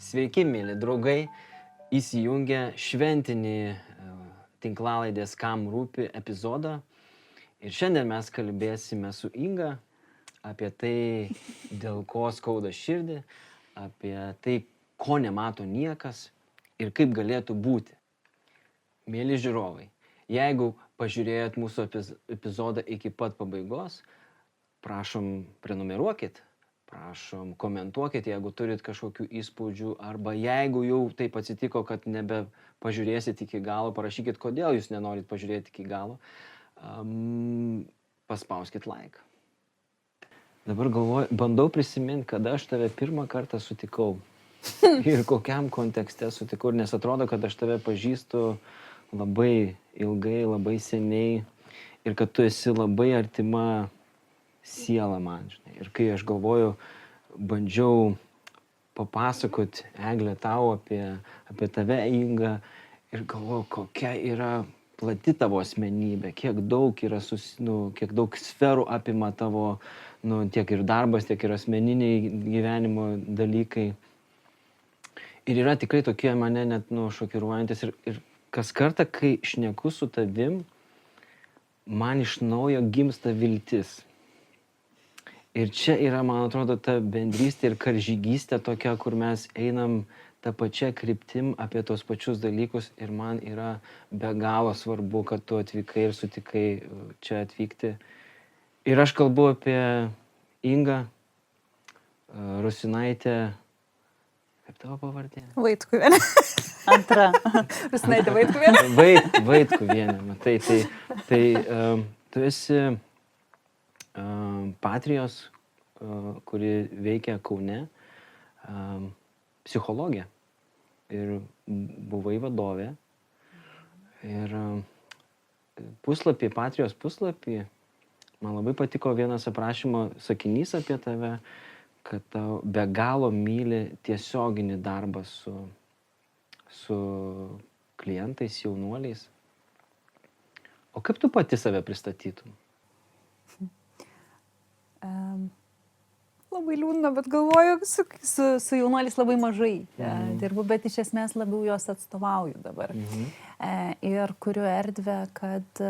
Sveiki, mėly draugai, įsijungę šventinį tinklalaidės Kam rūpi epizodą. Ir šiandien mes kalbėsime su Inga apie tai, dėl ko skauda širdį, apie tai, ko nemato niekas ir kaip galėtų būti. Mėly žiūrovai, jeigu pažiūrėjot mūsų epizodą iki pat pabaigos, prašom prenumeruokit. Prašom, komentuokit, jeigu turit kažkokių įspūdžių, arba jeigu jau taip atsitiko, kad nebepažiūrėsit iki galo, parašykit, kodėl jūs nenorit pažiūrėti iki galo. Paspauskit like. Dabar bandau prisiminti, kada aš tave pirmą kartą sutikau ir kokiam kontekste sutikau, nes atrodo, kad aš tave pažįstu labai ilgai, labai seniai ir kad tu esi labai artima siela man, žinai. Ir kai aš galvoju, bandžiau papasakot Eglę tau apie tave, Inga, ir galvoju, kokia yra plati tavo asmenybė, kiek daug yra kiek daug sferų apima tavo, tiek ir darbas, tiek ir asmeniniai gyvenimo dalykai. Ir yra tikrai tokie mane net šokiruojantis. Ir kas kartą, kai šneku su tavim, man iš naujo gimsta viltis. Ir čia yra, man atrodo, ta bendrystė ir karžygystė tokia, kur mes einam tą pačią kryptim apie tos pačius dalykus. Ir man yra be galo svarbu, kad tu atvykai ir sutikai čia atvykti. Ir aš kalbu apie Ingą Rusinaitę. Kaip tavo pavardė? Vaitkuvienė. Antra. Rusinaitė Vaitkuvienė. Vaitkuvienė, matai. Tai tu esi Patrijos, kuri veikia Kaune, psichologė. Ir buvai vadovė. Ir Patrijos puslapį, man labai patiko vienas aprašymo sakinys apie tave, kad tau be galo myli tiesioginį darbą su klientais, jaunuoliais. O kaip tu pati save pristatytum? Labai liūdna, bet galvoju, su jaunuoliais labai mažai dirbu, bet iš esmės labiau juos atstovauju dabar. Ir kuriu erdvę, kad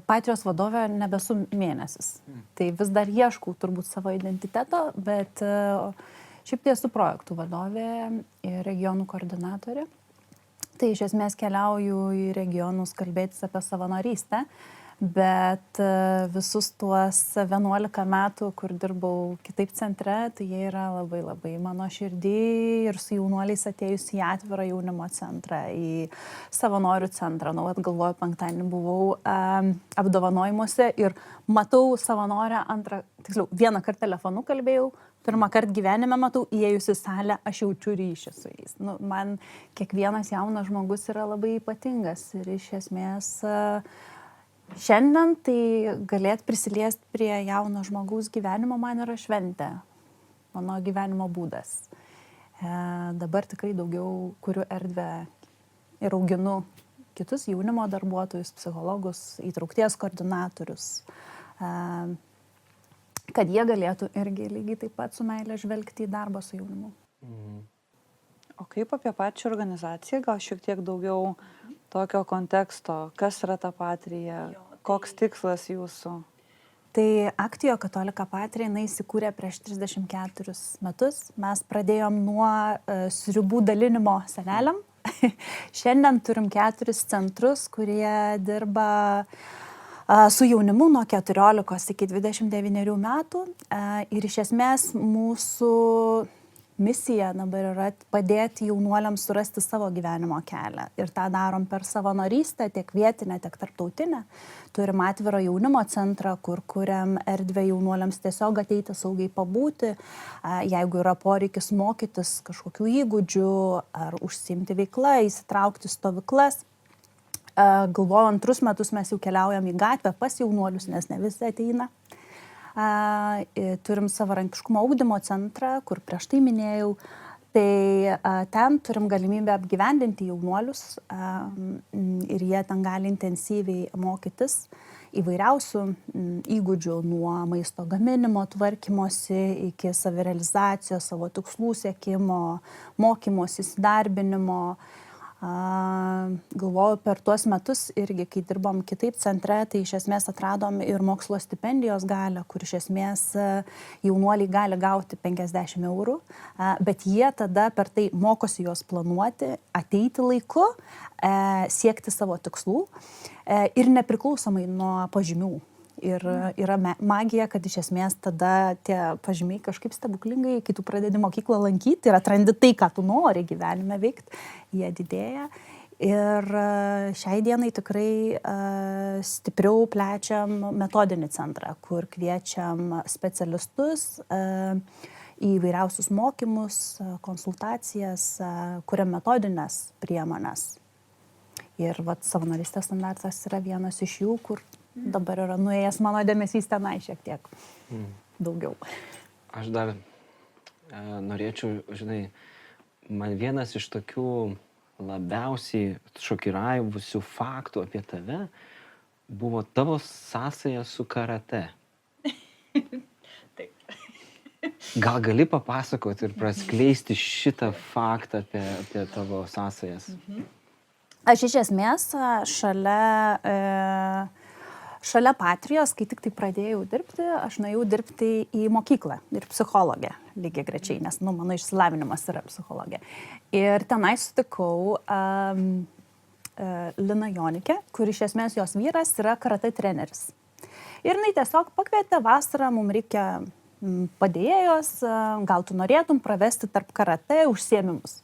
Patrijos vadovė nebesu mėnesis. Tai vis dar ieškau turbūt savo identiteto, bet šiaip tai esu projektų vadovė ir regionų koordinatorė. Tai iš esmės keliauju į regionus kalbėtis apie savanorystę. Bet visus tuos 11 metų, kur dirbau kitaip centre, tai jie yra labai labai mano širdį ir su jaunuoliais atėjus į atvirą jaunimo centrą, į savanorių centrą. Galvoju, penktadienį buvau apdovanojimuose ir matau savanorę vieną kartą telefonu kalbėjau, pirmą kartą gyvenime matau, įėjus į salę, aš jaučiu ryšį su jais. Man kiekvienas jaunas žmogus yra labai ypatingas ir iš esmės šiandien tai galėt prisiliesti prie jauno žmogaus gyvenimo man yra šventė, mano gyvenimo būdas. Dabar tikrai daugiau kuriu erdvę ir auginu kitus jaunimo darbuotojus, psichologus, įtraukties koordinatorius, kad jie galėtų irgi lygiai taip pat su meile žvelgti į darbą su jaunimu. O kaip apie pačią organizaciją, gal šiek tiek daugiau tokio konteksto, kas yra ta Patrija, koks tikslas jūsų? Tai Actio Catholica Patria, jinai įsikūrė prieš 34 metus. Mes pradėjom nuo sriubų dalinimo seneliam. Šiandien turim 4 centrus, kurie dirba su jaunimu nuo 14 iki 29 metų. Ir iš esmės mūsų misija dabar yra padėti jaunuoliams surasti savo gyvenimo kelią. Ir tą darom per savanorystę, tiek vietinę, tiek tarptautinę. Turim atvirą jaunimo centrą, kur kuriam erdvę jaunuoliams tiesiog ateiti saugiai pabūti. Jeigu yra poreikis mokytis kažkokių įgūdžių ar užsiimti veiklą, įsitraukti stovyklas. Galvoju, 2 metus mes jau keliaujam į gatvę pas jaunuolius, nes ne visi ateina. Turim savarankiškumo ugdymo centrą, kur prieš tai minėjau. Tai ten turim galimybę apgyvendinti jaunuolius ir jie ten gali intensyviai mokytis. įvairiausių įgūdžių nuo maisto gaminimo, tvarkymosi iki savirealizacijos, savo tikslų siekimo, mokymosi, įsidarbinimo. Galvoju, per tuos metus irgi, kai dirbom kitaip centre, tai iš esmės atradom ir mokslo stipendijos galią, kur iš esmės jaunuoliai gali gauti 50 eurų, bet jie tada per tai mokosi juos planuoti, ateiti laiku, siekti savo tikslų ir nepriklausomai nuo pažymių. Ir yra magija, kad iš esmės tada tie pažymiai kažkaip stebuklingai, kai tu pradedi mokyklą lankyti ir atrandi tai, ką tu nori gyvenime veikti, jie didėja. Ir šiai dienai tikrai stipriau plečiam metodinį centrą, kur kviečiam specialistus į įvairiausius mokymus, konsultacijas, kuriam metodinės priemonės. Ir savanorystės standartas yra vienas iš jų, kur dabar yra nuėjęs mano dėmesys tenai šiek tiek daugiau. Aš dar norėčiau, žinai, man vienas iš tokių labiausiai šokiravusių faktų apie tave buvo tavo sąsaja su karate. Taip. Gal gali papasakoti ir praskleisti šitą faktą apie tavo sąsajas? Aš iš esmės šalia Patrijos, kai tik tai pradėjau dirbti, aš nuėjau dirbti į mokyklą ir psichologę lygiai grečiai, nes mano išsilavinimas yra psichologė. Ir tenai sutikau Liną Jonikę, kur iš esmės jos vyras yra karate treneris. Ir jinai tiesiog pakvietė vasarą, mums reikia padėjėjos, gal tu norėtum pravesti tarp karate užsiėmimus.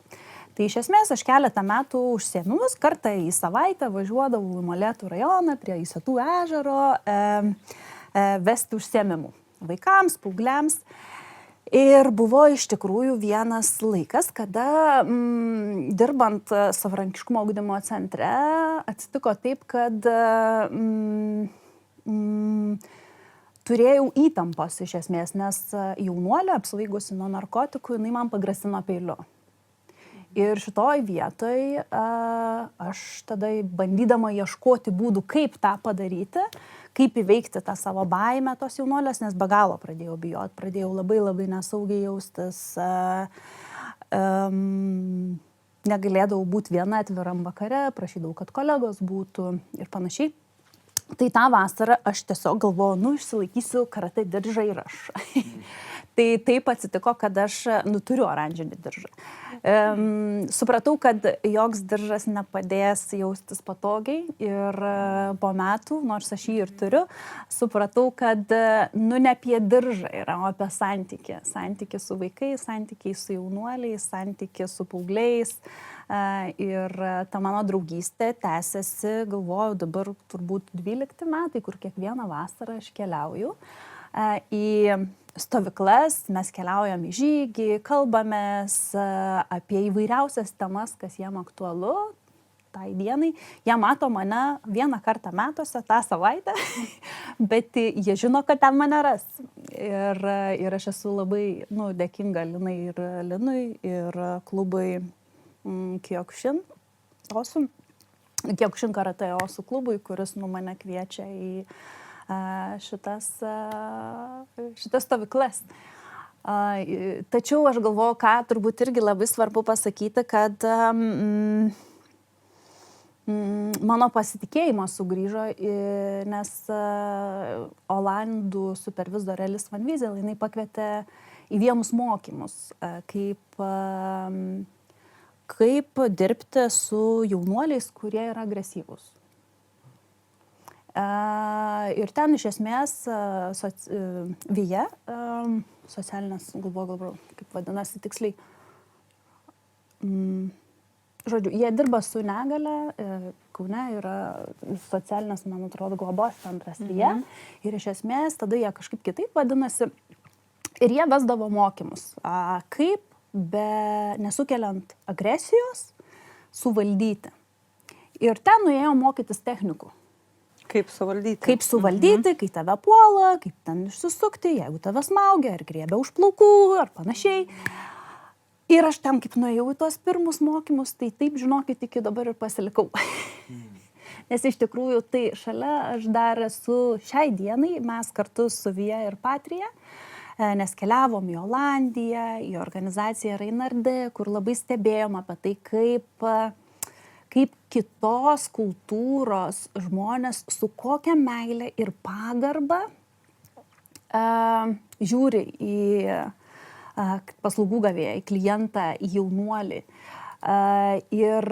Tai iš esmės aš keletą metų užsiėmimus, kartą į savaitę važiuodavau į Molėtų rajoną prie Įsėtų ežero vesti užsiėmimų vaikams, paaugliams. Ir buvo iš tikrųjų vienas laikas, kada dirbant savarankiškumo ugdymo centre atsitiko taip, kad turėjau įtampos iš esmės, nes jaunuolė apsvaigusi nuo narkotikų, jinai man pagrasino peiliu. Ir šitoj vietoj aš tada bandydama ieškoti būdų, kaip tą padaryti, kaip įveikti tą savo baimę tos jaunuolės, nes be galo pradėjau bijoti, pradėjau labai nesaugiai jaustis, negalėdavau būti viena atviram vakare, prašydavau, kad kolegos būtų ir panašiai. Tai tą vasarą aš tiesiog galvojau, išsilaikysiu karate diržą ir aš. Tai taip atsitiko, kad aš turiu oranžinį diržą. Supratau, kad joks diržas nepadės jaustis patogiai ir po metų, nors aš jį ir turiu, supratau, kad ne apie diržą yra, o apie santykį. Santykį su vaikais, santykį su jaunuoliais, santykį su paaugliais. Ir ta mano draugystė tęsiasi, galvoju, dabar turbūt 12 metai, kur kiekvieną vasarą aš keliauju į stovyklas, mes keliaujam į žygį, kalbamės apie įvairiausias temas, kas jiem aktualu tai dienai. Jie mato mane vieną kartą metuose tą savaitę, bet jie žino, kad ten mane ras. Ir aš esu labai dėkinga Linai ir Linui ir klubui Kyokushin karate Osų klubui, kuris mane kviečia į šitas stovyklas. Tačiau aš galvoju, ką turbūt irgi labai svarbu pasakyti, kad mano pasitikėjimas sugrįžo, nes Olandų supervizorė Alice Van Wiesel, jinai pakvietė į vienus mokymus, kaip dirbti su jaunuoliais, kurie yra agresyvūs. Ir ten iš esmės VIA, socialinės, galvoju, kaip vadinasi tiksliai, žodžiu, jie dirba su negale, Kaune yra socialinės, man atrodo, globos centras VIA, ir iš esmės tada jie kažkaip kitaip vadinasi, ir jie vesdavo mokymus, kaip be nesukeliant agresijos suvaldyti. Ir ten nuėjau mokytis technikų. Kaip suvaldyti. Kaip suvaldyti, kai tave puola, kaip ten išsisukti, jeigu tave smaugia, ar griebia už plaukų, ar panašiai. Ir aš ten kaip nuėjau į tuos pirmus mokymus, tai taip, žinokit, iki dabar ir pasilikau. Nes iš tikrųjų tai šalia aš dar esu šiai dienai, mes kartu su Vija ir Patrija, nes keliavom į Olandiją, į organizaciją Reinardi, kur labai stebėjom apie tai, kaip kitos kultūros žmonės su kokia meile ir pagarba žiūri į paslaugų gavėją, į klientą, į jaunuolį. Ir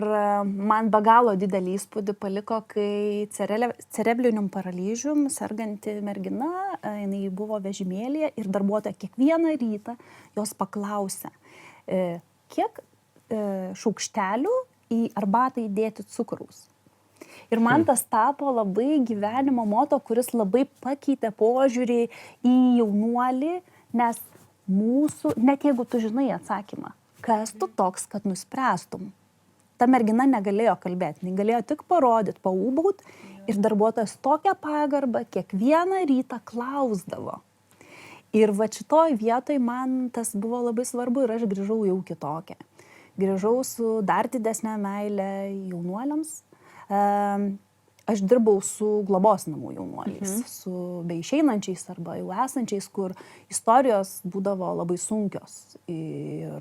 man be galo didelį įspūdį paliko, kai cerebrinium paralyžium serganti mergina, jinai buvo vežimėlyje ir darbuotoja kiekvieną rytą jos paklausė, kiek šaukštelių į arbatą įdėti cukraus. Ir man tas tapo labai gyvenimo moto, kuris labai pakeitė požiūrį į jaunuolį, nes mūsų, net jeigu tu žinai atsakymą, kas tu toks, kad nuspręstum. Ta mergina negalėjo kalbėti, jinai galėjo tik parodyti, paūbaut ir darbuotojas tokią pagarbą kiekvieną rytą klausdavo. Ir va šitoj vietoj man tas buvo labai svarbu ir aš grįžau jau kitokią. Grįžau su dar didesnė meilė jaunuoliams. Aš dirbau su globos namų jaunuoliais, su beišeinančiais arba jau esančiais, kur istorijos būdavo labai sunkios ir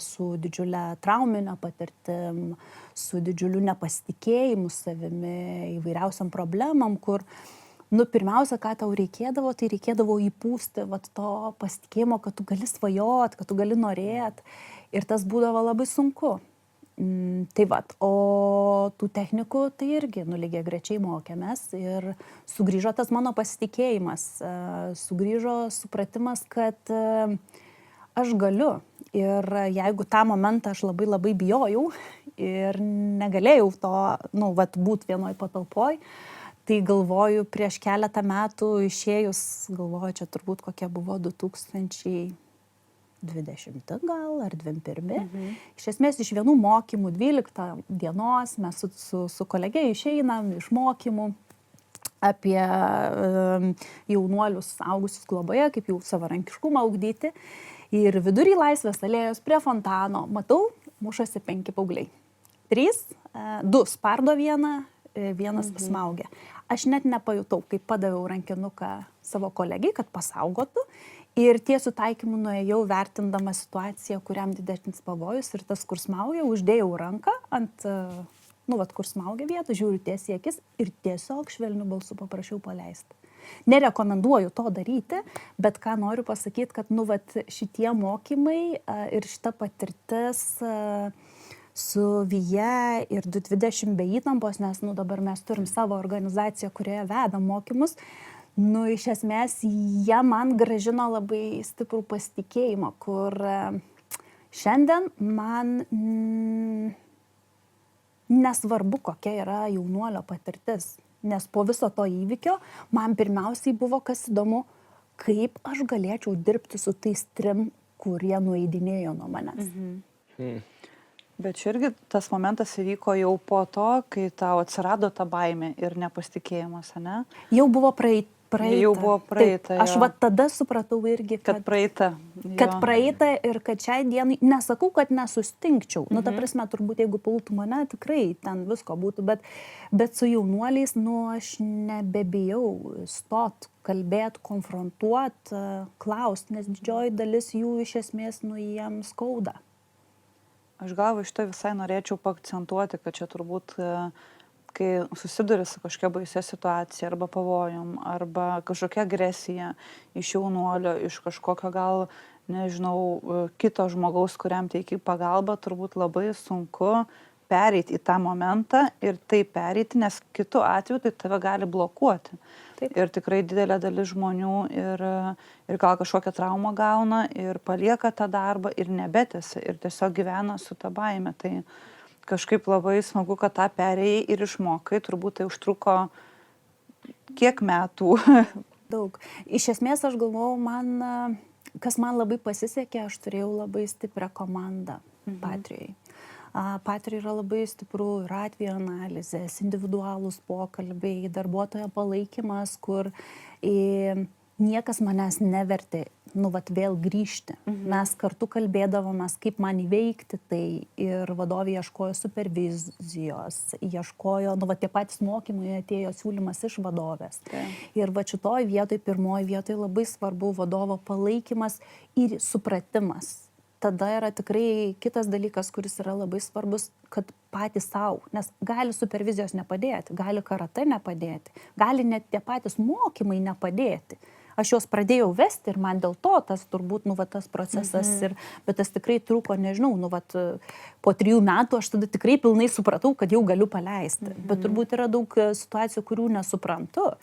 su didžiulė trauminė patirtim, su didžiuliu nepasitikėjimu savimi, įvairiausiam problemam, kur, pirmiausia, ką tau reikėdavo, tai reikėdavo įpūsti to pasitikėjimo, kad tu gali svajot, kad tu gali norėt ir tas būdavo labai sunku. Tai o tų technikų tai irgi lygiai grečiai mokėmės ir sugrįžo tas mano pasitikėjimas, sugrįžo supratimas, kad aš galiu ir jeigu tą momentą aš labai labai bijojau ir negalėjau to, būt vienoj patalpoj, tai galvoju prieš keletą metų išėjus, galvoju, čia turbūt kokie buvo 2020 gal, ar 2021. Iš esmės iš vienų mokymų 12 dienos mes su kolege išeinam iš mokymų apie jaunuolius augusius globoje, kaip jau savarankiškumą ugdyti. Ir vidury Laisvės alėjos prie fontano matau, mušasi 5 paaugliai. 2 spardo vieną, vienas smaugia. Aš net nepajutau, kaip padaviau rankinuką savo kolegijai, kad pasaugotų. Ir tiesiu taikymu nuėjau vertindama situaciją, kuriam didesnis pavojus ir tas, kur smaugia, uždėjau ranką ant, kur smaugia vietą, žiūriu tiesiai į akis ir tiesiog švelniu balsu paprašiau paleisti. Nerekomenduoju to daryti, bet ką noriu pasakyti, kad šitie mokymai ir šita patirtis su Vija ir 220 be įtampos, nes dabar mes turim savo organizaciją, kurioje vedam mokymus, iš esmės, jie man gražino labai stiprų pasitikėjimą, kur šiandien man nesvarbu, kokia yra jaunuolio patirtis, nes po viso to įvykio man pirmiausiai buvo kas įdomu, kaip aš galėčiau dirbti su tais 3, kurie nueidinėjo nuo manęs. Bet čia irgi tas momentas įvyko jau po to, kai tau atsirado ta baimė ir nepasitikėjimas, ne? Jau buvo praeita. Jau buvo praeita. Taip, aš tada supratau irgi, kad praeita. Kad praeita ir kad šiai dienai, nesakau, kad nesustinkčiau. Ta prasme, turbūt jeigu pultų mane, tikrai ten visko būtų, bet su jaunuoliais, aš nebebijau stot, kalbėt, konfrontuot, klaust, nes didžioji dalis jų iš esmės, jiems skauda. Aš galvoju, šitą visai norėčiau paakcentuoti, kad čia turbūt kai susiduri su kažkokia baisia situacija arba pavojum, arba kažkokia agresija iš jaunuolio, iš kažkokio gal, nežinau, kito žmogaus, kuriam teiki pagalbą, turbūt labai sunku pereiti į tą momentą ir tai pereiti, nes kitu atveju tai tave gali blokuoti. Taip. Ir tikrai didelė dalis žmonių ir gal kažkokią traumą gauna ir palieka tą darbą ir nebetęsia ir tiesiog gyvena su ta baime. Tai kažkaip labai smagu, kad tą perėjai ir išmokai, turbūt tai užtruko kiek metų? Daug. Iš esmės aš galvojau, kas man labai pasisekė, aš turėjau labai stiprią komandą Patrijai. Patrijai yra labai stiprų ir atvejo analizės, individualūs pokalbiai, darbuotojo palaikymas, kur niekas manęs nevertė nu, vat vėl grįžti. Mes kartu kalbėdavomės, kaip man įveikti tai ir vadovė ieškojo supervizijos, ieškojo, nu, vat tie patys mokymai atėjo siūlymas iš vadovės. Ir va šitoj vietoj, pirmoji vietoj labai svarbu vadovo palaikymas ir supratimas. Tada yra tikrai kitas dalykas, kuris yra labai svarbus, kad patys savo, nes gali supervizijos nepadėti, gali karate nepadėti, gali net tie patys mokymai nepadėti. Aš juos pradėjau vesti ir man dėl to tas turbūt, nu, va, tas procesas, bet tas tikrai truko, nežinau, nu, va, po 3 metų aš tada tikrai pilnai supratau, kad jau galiu paleisti. Bet turbūt yra daug situacijų, kurių nesuprantu.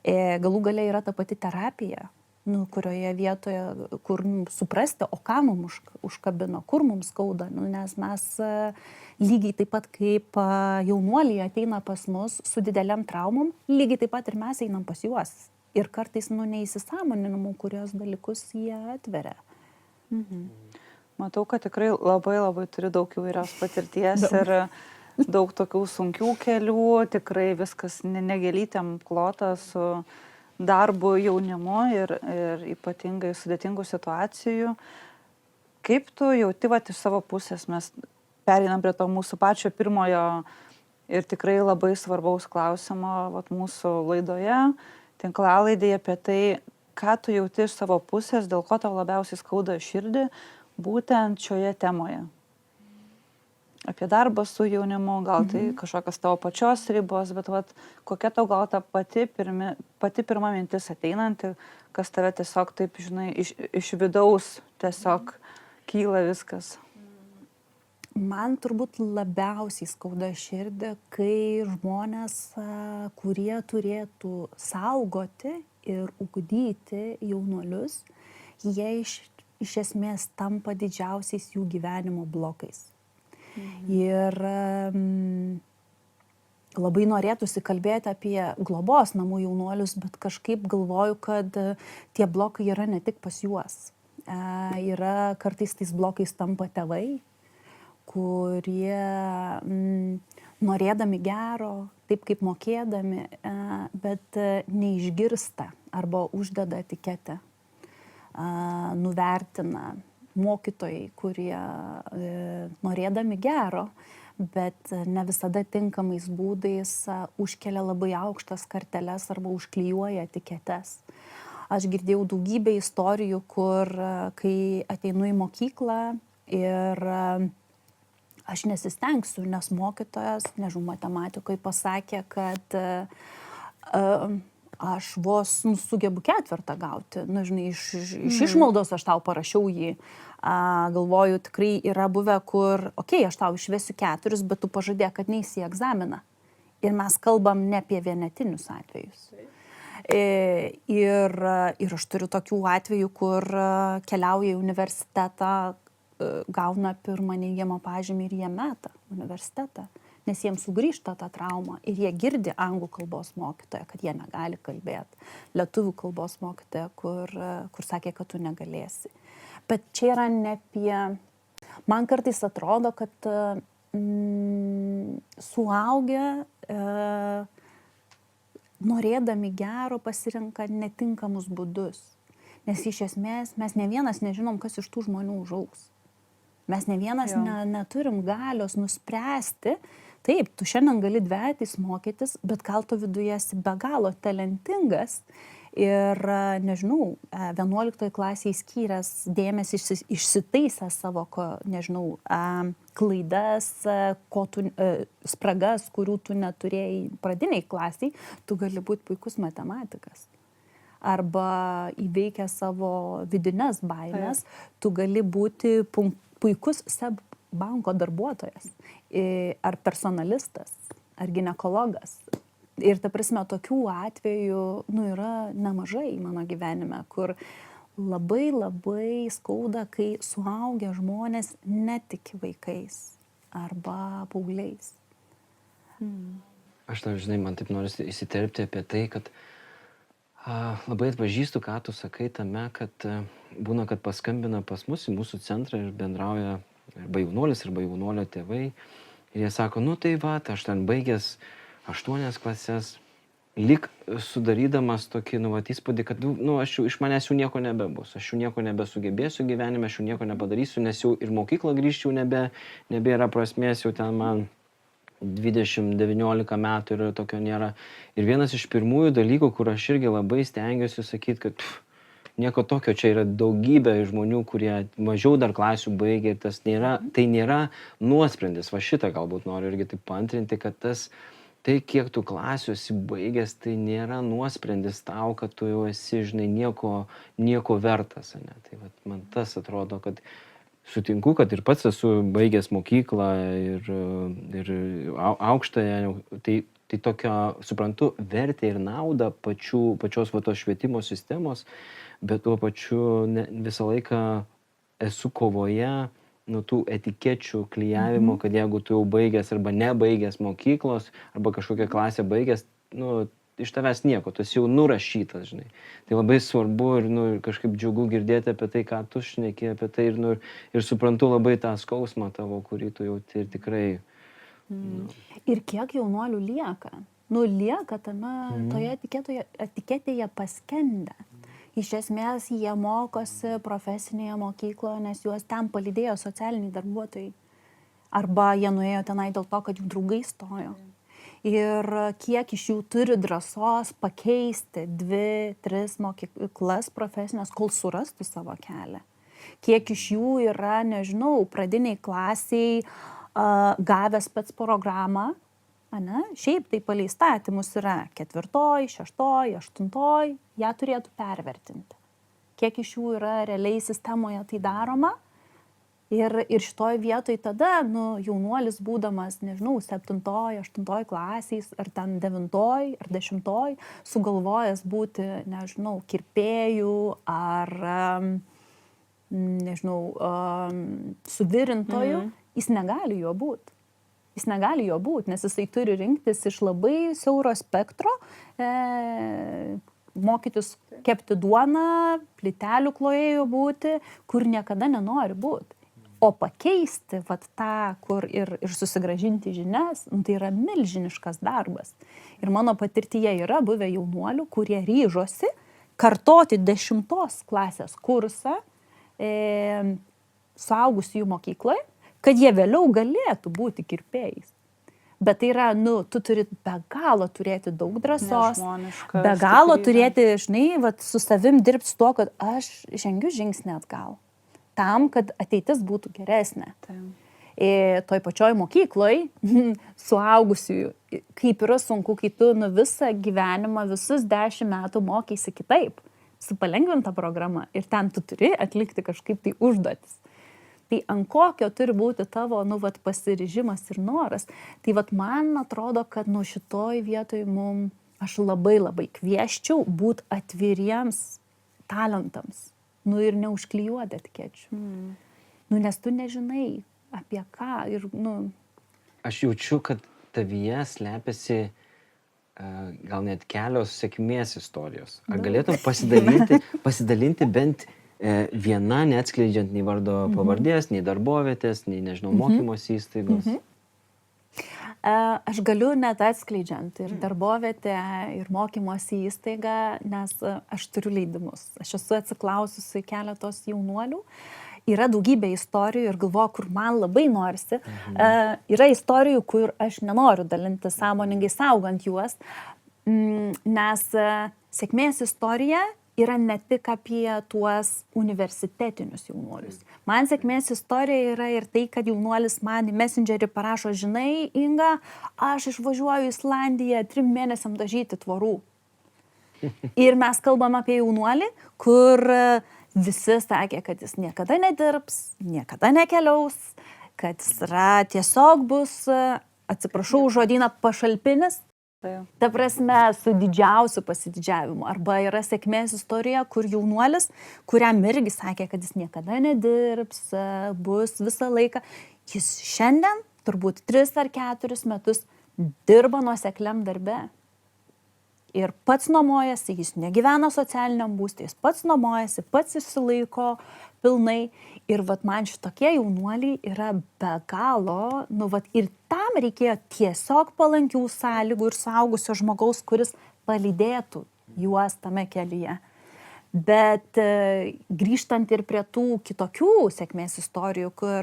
Galų gale yra ta pati terapija, nu, kurioje vietoje, kur suprasti, o ką mums užkabino, kur mums skauda, nu, nes mes lygiai taip pat kaip jaunuoliai ateina pas mus su dideliam traumom, lygiai taip pat ir mes einam pas juos. Ir kartais, nu, neįsisąmoninamų, kurios dalykus jie atveria. Matau, kad tikrai labai turi daug įvairios patirties ir daug tokių sunkių kelių, tikrai viskas negelytėm klota su darbu jaunimu ir ypatingai sudėtingų situacijų. Kaip tu jauti, vat, iš savo pusės, mes pereinam prie to mūsų pačio pirmojo ir tikrai labai svarbaus klausimo vat, mūsų laidoje, tinklalaidėje apie tai, ką tu jauti iš savo pusės, dėl ko tau labiausiai skauda širdį, būtent šioje temoje. Apie darbą su jaunimu, gal tai kažkokios tavo pačios ribos, bet vat, kokia tau gal ta pati pirma mintis ateinanti, kas tave tiesiog taip, žinai, iš vidaus tiesiog kyla viskas. Man turbūt labiausiai skauda širdį, kai žmonės, kurie turėtų saugoti ir ugdyti jaunuolius, jie iš esmės tampa didžiausiais jų gyvenimo blokais. Ir labai norėtųsi kalbėti apie globos namų jaunuolius, bet kažkaip galvoju, kad tie blokai yra ne tik pas juos. Yra kartais tais blokais tampa tėvai, kurie norėdami gero, taip kaip mokėdami, bet neišgirsta arba uždeda etiketę, nuvertina mokytojai, kurie norėdami gero, bet ne visada tinkamais būdais užkelia labai aukštas karteles arba užklijuoja etiketes. Aš girdėjau daugybę istorijų, kur kai ateinu į mokyklą ir aš nesistengsiu, nes mokytojas, nežinau, matematikoje pasakė, kad aš vos sugebu 4 gauti. Na, žinai, iš išmaldos aš tau parašiau jį. Galvoju, tikrai yra buvę, kur, okei, aš tau išvesiu 4, bet tu pažadėk, kad neisi į egzaminą. Ir mes kalbam ne apie vienetinius atvejus. Ir aš turiu tokių atvejų, kur keliauja į universitetą, gauna pirmą neigiamą pažymį ir jie meta universitetą, nes jiems sugrįžta ta trauma ir jie girdi anglų kalbos mokytoją, kad jie negali kalbėti, lietuvių kalbos mokytoją, kur sakė, kad tu negalėsi. Bet čia yra ne apie... Man kartais atrodo, kad suaugę norėdami gero pasirenka netinkamus būdus, nes iš esmės mes ne vienas nežinom, kas iš tų žmonių užaugs. Mes ne vienas neturim galios nuspręsti, taip, tu šiandien gali dvejetais mokytis, bet gal tu viduje esi be galo talentingas ir, nežinau, 11 klasėje skyręs dėmesį, išsitaisęs savo, nežinau, klaidas, spragas, kurių tu neturėjai pradiniai klasiai, tu gali būti puikus matematikas. Arba įveikę savo vidines baimės, tu gali būti puikus SEB banko darbuotojas, ar personalistas, ar ginekologas. Ir ta prasme, tokių atvejų yra nemažai mano gyvenime, kur labai skauda, kai suaugę žmonės netiki vaikais arba paaugliais. Aš tau, žinai, man taip norisi įsiterpti apie tai, kad labai atpažįstu, ką tu sakai tame, kad būna, kad paskambina pas mus į mūsų centrą ir bendrauja arba jaunuolis, arba jaunuolio tėvai. Ir jie sako, nu tai va, aš ten baigęs 8 klases, lyg sudarydamas tokį, įspūdį, kad, aš jau, iš manęs jau nieko nebebus, aš jau nieko nebesugebėsiu gyvenime, aš jau nieko nepadarysiu, nes jau ir mokyklą grįžčiau nebėra prasmės, jau ten man 20-19 metų ir tokio nėra. Ir vienas iš pirmųjų dalykų, kur aš irgi labai stengiuosi sakyti, kad nieko tokio, čia yra daugybė žmonių, kurie mažiau dar klasių baigia ir tai nėra nuosprendis. Va šitą galbūt noriu irgi taip paantrinti, kad tai, kiek tu klasių esi baigęs, tai nėra nuosprendis tau, kad tu jau esi, žinai, nieko vertas. Ne? Tai man tas atrodo, kad sutinku, kad ir pats esu baigęs mokyklą ir aukštąją, tai tokio, suprantu, vertę ir naudą pačios tos švietimo sistemos, bet tuo pačiu visą laiką esu kovoje nuo tų etikečių klijavimo, kad jeigu tu jau baigęs arba nebaigęs mokyklos, arba kažkokią klasę baigęs, iš tavęs nieko, tu esi jau nurašytas, žinai. Tai labai svarbu ir, kažkaip džiugu girdėti apie tai, ką tu šneki apie tai ir suprantu labai tą skausmą tavo, kurį tu jauti ir tikrai. Ir kiek jaunuolių lieka? Lieka tame toje etiketėje paskendę. Iš esmės jie mokosi profesinėje mokykloje, nes juos ten palydėjo socialiniai darbuotojai. Arba jie nuėjo tenai dėl to, kad jų draugai stojo. Ir kiek iš jų turi drąsos pakeisti 2-3 mokyklas profesinės, kol surastų savo kelią. Kiek iš jų yra, nežinau, pradiniai klasiai gavęs spec programą, šiaip tai palei įstatymus yra 4, 6, 8, ją turėtų pervertinti. Kiek iš jų yra realiai sistemoje tai daroma ir šitoj vietoj tada, jaunuolis būdamas, nežinau, 7, 8 klasiais, ar ten 9 ar 10, sugalvojęs būti, nežinau, kirpėjų ar, nežinau, suvirintojų, jis negali jo būti. Jis negali jo būti, nes jisai turi rinktis iš labai siauro spektro, mokytis kepti duoną, plytelių klojėjų būti, kur niekada nenori būti. O pakeisti tą, kur ir susigrąžinti žinias, tai yra milžiniškas darbas. Ir mano patirtyje yra buvę jaunuolių, kurie ryžosi kartoti 10 klasės kursą suaugusiųjų mokykloje, kad jie vėliau galėtų būti kirpėjais. Bet tai yra, tu turi be galo turėti daug drąsos, be galo turėti, žinai, su savim dirbti su to, kad aš žengiu žingsnį atgal. Tam, kad ateitis būtų geresnė. Toj pačioj mokykloj, suaugusiųjų, kaip yra sunku, kai tu visą gyvenimą, visus 10 metų mokeisi kitaip, su palengvinta programa ir ten tu turi atlikti kažkaip tai užduotis. Tai ant kokio turi būti tavo, pasiryžimas ir noras. Tai man atrodo, kad šitoj vietoj aš labai kvieščiau būti atviriems talentams. Ir neužklijuoti etikečių. Nes tu nežinai apie ką. Aš jaučiu, kad tavyje slepiasi gal net kelios sėkmės istorijos. Ar galėtum pasidalinti bent viena, neatskleidžiant nei vardo pavardės, nei darbovietės, nei, nežinau, mokymosi įstaigos? Aš galiu net atskleidžiant ir darbovietę, ir mokymosi įstaigą, nes aš turiu leidimus. Aš esu atsiklaususi keletos jaunuolių. Yra daugybė istorijų ir galvoju, kur man labai norisi. Yra istorijų, kur aš nenoriu dalinti sąmoningai saugant juos, nes sėkmės istorija yra ne tik apie tuos universitetinius jaunuolius. Man sėkmės istorija yra ir tai, kad jaunuolis man į Messengerį parašo, žinai, Inga, aš išvažiuoju į Islandiją 3 mėnesiam dažyti tvorų. Ir mes kalbam apie jaunuolį, kur visi sakė, kad jis niekada nedirbs, niekada nekeliaus, kad jis tiesiog bus, atsiprašau, žodyną pašalpinis. Ta prasme, su didžiausiu pasididžiavimu. Arba yra sėkmės istorija, kur jaunuolis, kuriam irgi sakė, kad jis niekada nedirbs, bus visą laiką. Jis šiandien, turbūt 3 ar 4 metus, dirba nuosekliam darbe. Ir pats nuomojasi, jis negyvena socialiniam būste, jis pats nuomojasi, pats išsilaiko pilnai. Ir man šitokie jaunuoliai yra be galo, ir tam reikėjo tiesiog palankių sąlygų ir suaugusio žmogaus, kuris palydėtų juos tame kelyje. Bet grįžtant ir prie tų kitokių sėkmės istorijų, kur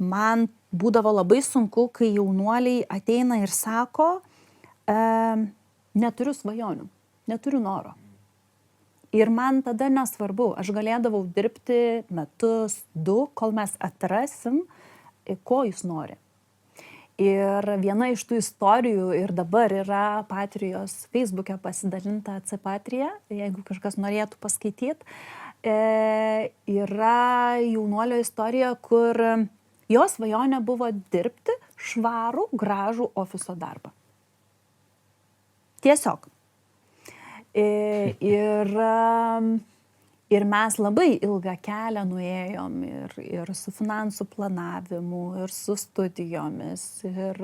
man būdavo labai sunku, kai jaunuoliai ateina ir sako, neturiu svajonių, neturiu noro. Ir man tada nesvarbu, aš galėdavau dirbti metus, 2, kol mes atrasim, ko jis nori. Ir viena iš tų istorijų ir dabar yra Patrijos Facebook'e pasidalinta C-Patrija, jeigu kažkas norėtų paskaityti, yra jaunuolio istorija, kur jo svajonė buvo dirbti švarų, gražų ofiso darbą. Tiesiog. Ir mes labai ilgą kelią nuėjom ir su finansų planavimu, ir su studijomis, ir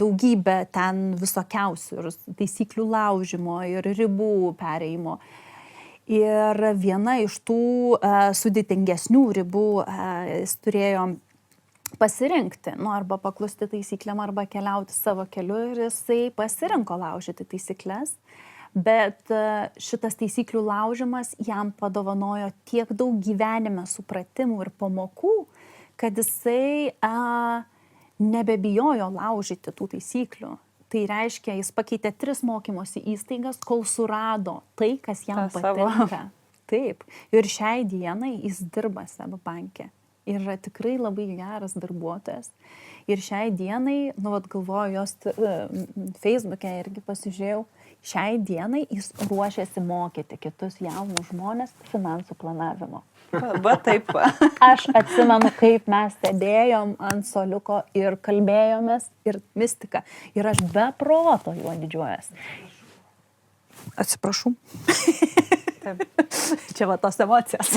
daugybę ten visokiausių, ir taisyklių laužimo, ir ribų pereimo. Ir viena iš tų sudėtingesnių ribų jis turėjo pasirinkti, arba paklusti taisyklėm, arba keliauti savo keliu, ir jisai pasirinko laužyti taisyklės. Bet šitas taisyklių laužimas jam padovanojo tiek daug gyvenime supratimų ir pamokų, kad jisai nebebijojo laužyti tų taisyklių. Tai reiškia, jis pakeitė 3 mokymosi įstaigas, kol surado tai, kas jam patinka. Taip. Ir šiai dienai jis dirba SEB banke. Ir yra tikrai labai geras darbuotojas. Ir šiai dienai, galvoju, jos Facebook'e irgi pasižiūrėjau, šiai dienai jis ruošiasi mokyti kitus jaunus žmonės finansų planavimo. Taip. Aš atsimenu, kaip mes sėdėjom ant soliuko ir kalbėjomės ir mistika. Ir aš be proto juo didžiuojas. Atsiprašau. Čia va tos emocijos.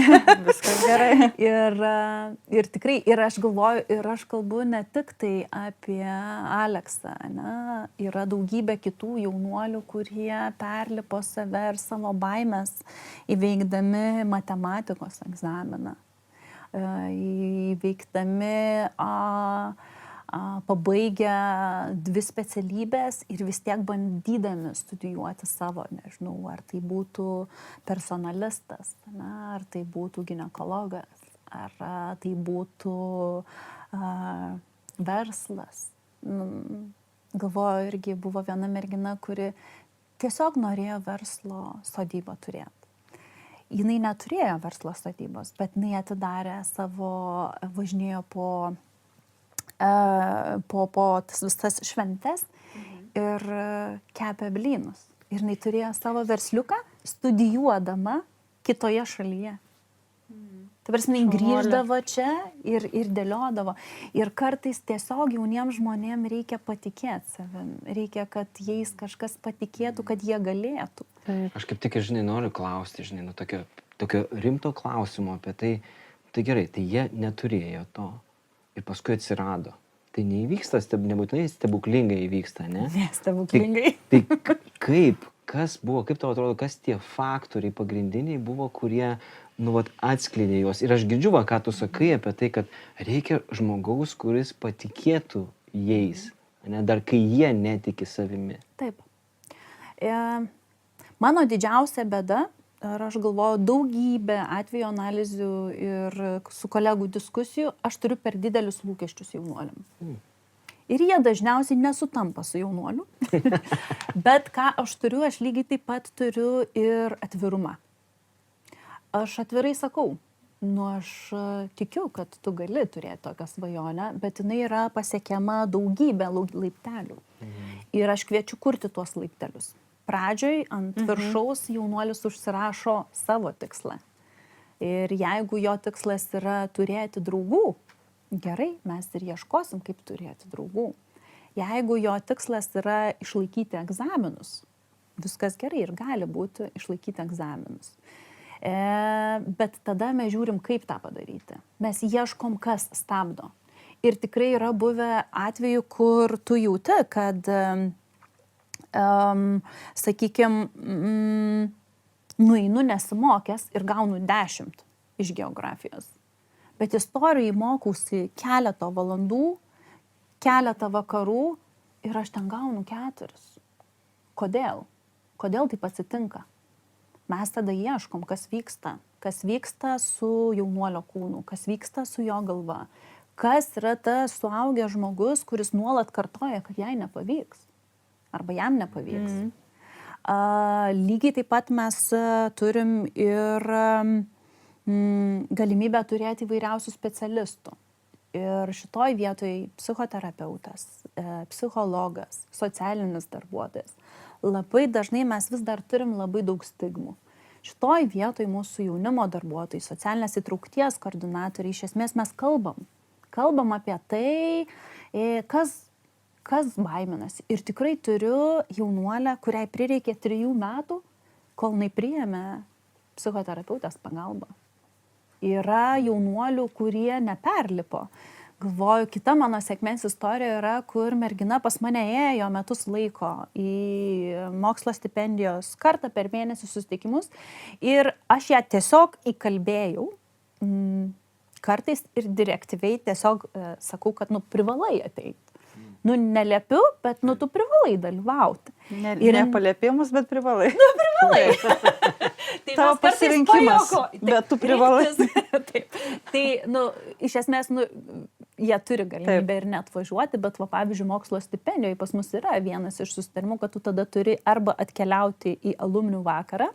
Viskas gerai. Ir tikrai, ir aš galvoju, ir aš kalbu ne tik tai apie Aleksą, ne? Yra daugybė kitų jaunuolių, kurie perlipo save ir savo baimės įveikdami matematikos egzaminą, įveikdami pabaigę 2 specialybės ir vis tiek bandydami studijuoti savo, nežinau, ar tai būtų personalistas, ar tai būtų ginekologas, ar tai būtų verslas. Galvoju, irgi buvo viena mergina, kuri tiesiog norėjo verslo sodybą turėti. Jinai neturėjo verslo sodybos, bet jinai atidarė savo, važinėjo po visas šventes ir kepė blynus. Ir jinai turėjo savo versliuką studijuodama kitoje šalyje. Tai prasme, jinai grįždavo čia ir dėliodavo. Ir kartais tiesiog jauniems žmonėms reikia patikėti savim. Reikia, kad jais kažkas patikėtų, kad jie galėtų. Aš kaip tik, noriu klausti, tokio rimto klausimo apie tai. Tai gerai, tai jie neturėjo to. Ir paskui atsirado. Tai neįvyksta, nebūtinai stebuklingai įvyksta, ne? Ne, stebuklingai. Tai kas buvo, kaip tau atrodo, kas tie faktoriai pagrindiniai buvo, kurie, atskleidė juos. Ir aš girdžiu, ką tu sakai apie tai, kad reikia žmogaus, kuris patikėtų jais, ne? Dar kai jie netiki savimi. Taip. Mano didžiausia bėda, ir aš galvoju, daugybę atveju analizių ir su kolegų diskusijų, aš turiu per didelius lūkesčius jaunuoliam. Ir jie dažniausiai nesutampa su jaunuoliu. Bet ką aš turiu, aš lygiai taip pat turiu ir atvirumą. Aš atvirai sakau, aš tikiu, kad tu gali turėti tokią svajonę, bet jinai yra pasiekiama daugybę laiptelių. Ir aš kviečiu kurti tuos laiptelius. Pradžioj ant viršaus jaunuolis užsirašo savo tikslą. Ir jeigu jo tikslas yra turėti draugų, gerai, mes ir ieškosim, kaip turėti draugų. Jeigu jo tikslas yra išlaikyti egzaminus, viskas gerai ir gali būti išlaikyti egzaminus. Bet tada mes žiūrim, kaip tą padaryti. Mes ieškom, kas stabdo. Ir tikrai yra buvę atvejų, kur tu jauti, kad sakykime, nueinu nesimokęs ir gaunu 10 iš geografijos. Bet istorijai mokausi keletą valandų, keletą vakarų ir aš ten gaunu 4. Kodėl? Kodėl taip atsitinka? Mes tada ieškom, kas vyksta su jaunuolio kūnu, kas vyksta su jo galva, kas yra tas suaugęs žmogus, kuris nuolat kartoja, kad jai nepavyks arba jam nepavyks. Lygiai taip pat mes turim ir galimybę turėti įvairiausių specialistų. Ir šitoj vietoj psichoterapeutas, psichologas, socialinis darbuotojas. Labai dažnai mes vis dar turim labai daug stigmų. Šitoj vietoj mūsų jaunimo darbuotojai, socialinės įtraukties koordinatoriai, iš esmės mes kalbam apie tai, kas baiminasi. Ir tikrai turiu jaunuolę, kuriai prireikė 3 metų, kol jinai priėmė psichoterapeutės pagalbą. Yra jaunuolių, kurie neperlipo. Galvoju, kita mano sėkmės istorija yra, kur mergina pas mane ėjo metus laiko į mokslo stipendijos kartą per mėnesį susitikimus ir aš ją tiesiog įkalbėjau, kartais ir direktyviai tiesiog sakau, kad privalai ateiti. Neliepiu, bet tu privalai dalyvauti. Ne paliepimus, bet privalai. Privalai. Tai tavo pasirinkimas, bet tu privalai. Taip. Tai, iš esmės, jie turi galimybę ir net važiuoti, bet, pavyzdžiui, mokslo stipendijoje pas mus yra vienas iš susitarimų, kad tu tada turi arba atkeliauti į alumnių vakarą,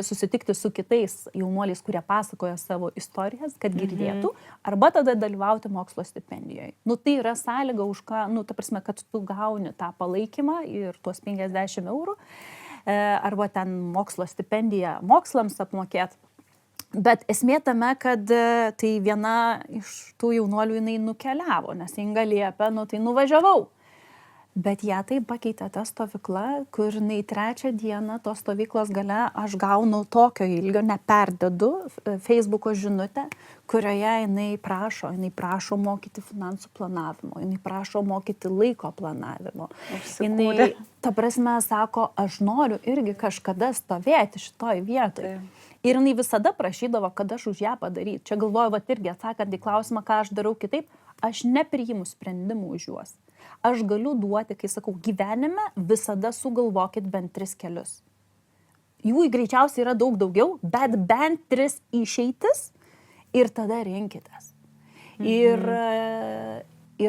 susitikti su kitais jaunuoliais, kurie pasakoja savo istorijas, kad girdėtų, arba tada dalyvauti mokslo stipendijoje. Tai yra sąlyga už ką, ta prasme, kad tu gauni tą palaikymą ir tuos 50 eurų, arba ten mokslo stipendiją mokslams apmokėti. Bet esmė tame, kad tai viena iš tų jaunuolių jinai nukeliavo, nes Inga liepia, tai nuvažiavau. Bet ją tai pakeitė ta stovykla, kur jinai 3 dieną tos stovyklos gale aš gaunu tokio ilgio, neperdedu, Facebooko žinutę, kurioje jinai prašo mokyti finansų planavimo, jinai prašo mokyti laiko planavimo. Jinai, ta prasme, sako, aš noriu irgi kažkada stovėti šitoj vietoj. Ir jinai visada prašydavo, kad aš už ją padaryt. Čia galvoju, irgi atsakant į klausimą, ką aš darau kitaip, aš nepriimu sprendimų už juos. Aš galiu duoti, kai sakau, gyvenime visada sugalvokit bent 3 kelius. Jų greičiausiai yra daug daugiau, bet bent 3 išeitis ir tada rinkitės. Ir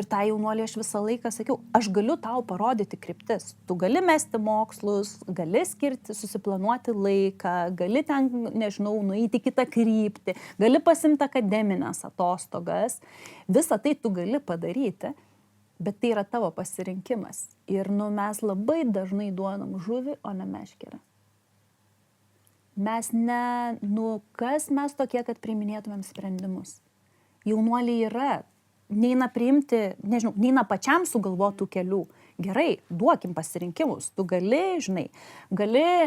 tą jaunuolį aš visą laiką sakiau, aš galiu tau parodyti kryptis. Tu gali mesti mokslus, gali skirti, susiplanuoti laiką, gali ten, nežinau, nueiti kitą kryptį, gali pasimti akademinės atostogas. Visą tai tu gali padaryti. Bet tai yra tavo pasirinkimas. Ir mes labai dažnai duodam žuvį, o ne meškerę. Mes kas mes tokie, kad priiminėtumėm sprendimus. Jaunuoliai yra, neina priimti, nežinau, neina pačiam sugalvotų kelių. Gerai, duokim pasirinkimus. Tu gali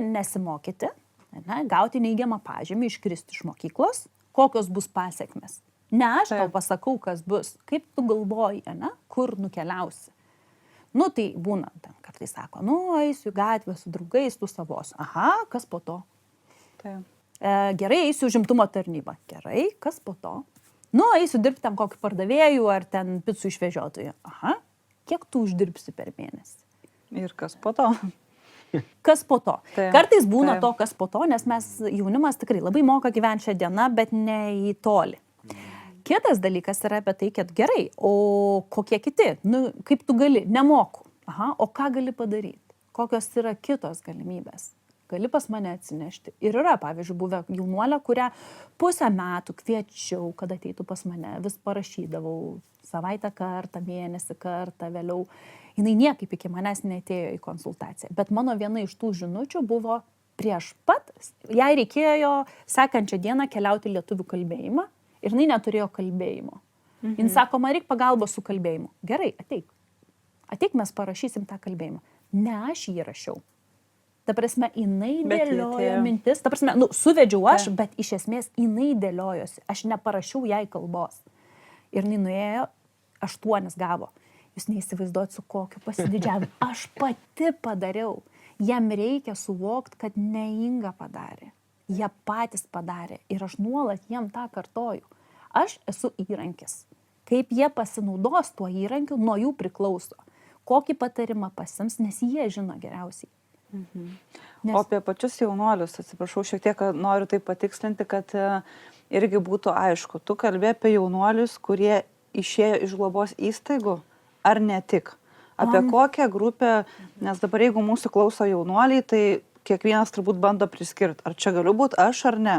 nesimokyti, gauti neigiamą pažymį, iškristi iš mokyklos, kokios bus pasekmės. Ne aš tau pasakau, kas bus, kaip tu galvoji, kur nukeliausi. Tai būna, kartais sako, eisiu į gatvę su draugais, tu savos. Aha, kas po to? Gerai, eisiu užimtumo tarnybą. Gerai, kas po to? Eisiu dirbti ten kokį pardavėjų ar ten picų išvežiotojų. Aha, kiek tu uždirbsi per mėnesį? Ir kas po to? Kas po to? Kartais būna to, kas po to, nes mes jaunimas tikrai labai moka gyventi šią dieną, bet ne į tolį. Kitas dalykas yra apie tai, kad gerai, o kokie kiti? Kaip tu gali? Nemoku. Aha, o ką gali padaryti? Kokios yra kitos galimybės? Gali pas mane atsinešti. Ir yra, pavyzdžiui, buvę jaunuolė, kurią 1,5 metų kviečiau, kad ateitų pas mane. Vis parašydavau savaitę kartą, mėnesį kartą, vėliau. Jinai niekaip iki manęs neatėjo į konsultaciją. Bet mano viena iš tų žinučių buvo prieš pat, jai reikėjo sekančią dieną keliauti lietuvių kalbėjimą. Ir jinai neturėjo kalbėjimo. Jis sako, man reikia pagalbos su kalbėjimu. Gerai, ateik. Ateik, mes parašysim tą kalbėjimą. Ne aš jį rašiau. Ta prasme, jinai dėliojo mintis. Ta prasme, suvedžiau aš, bet iš esmės jinai dėliojosi. Aš neparašiau jai kalbos. Ir jinai nuėjo, 8 gavo. Jūs neįsivaizduojat, su kokiu pasididžiavimu. Aš pati padariau. Jam reikia suvokti, kad ne Inga padarė. Jie patys padarė. Ir aš nuolat jiem tą kartoju. Aš esu įrankis. Kaip jie pasinaudos tuo įrankiu, nuo jų priklauso. kokį patarimą pasims, nes jie žino geriausiai. O apie pačius jaunuolius, atsiprašau, šiek tiek noriu tai patikslinti, kad irgi būtų aišku, tu kalbė apie jaunuolius, kurie išėjo iš globos įstaigų, ar ne tik? Apie kokią grupę, nes dabar jeigu mūsų klauso jaunuoliai, tai kiekvienas turbūt bando priskirti, ar čia galiu būti aš ar ne,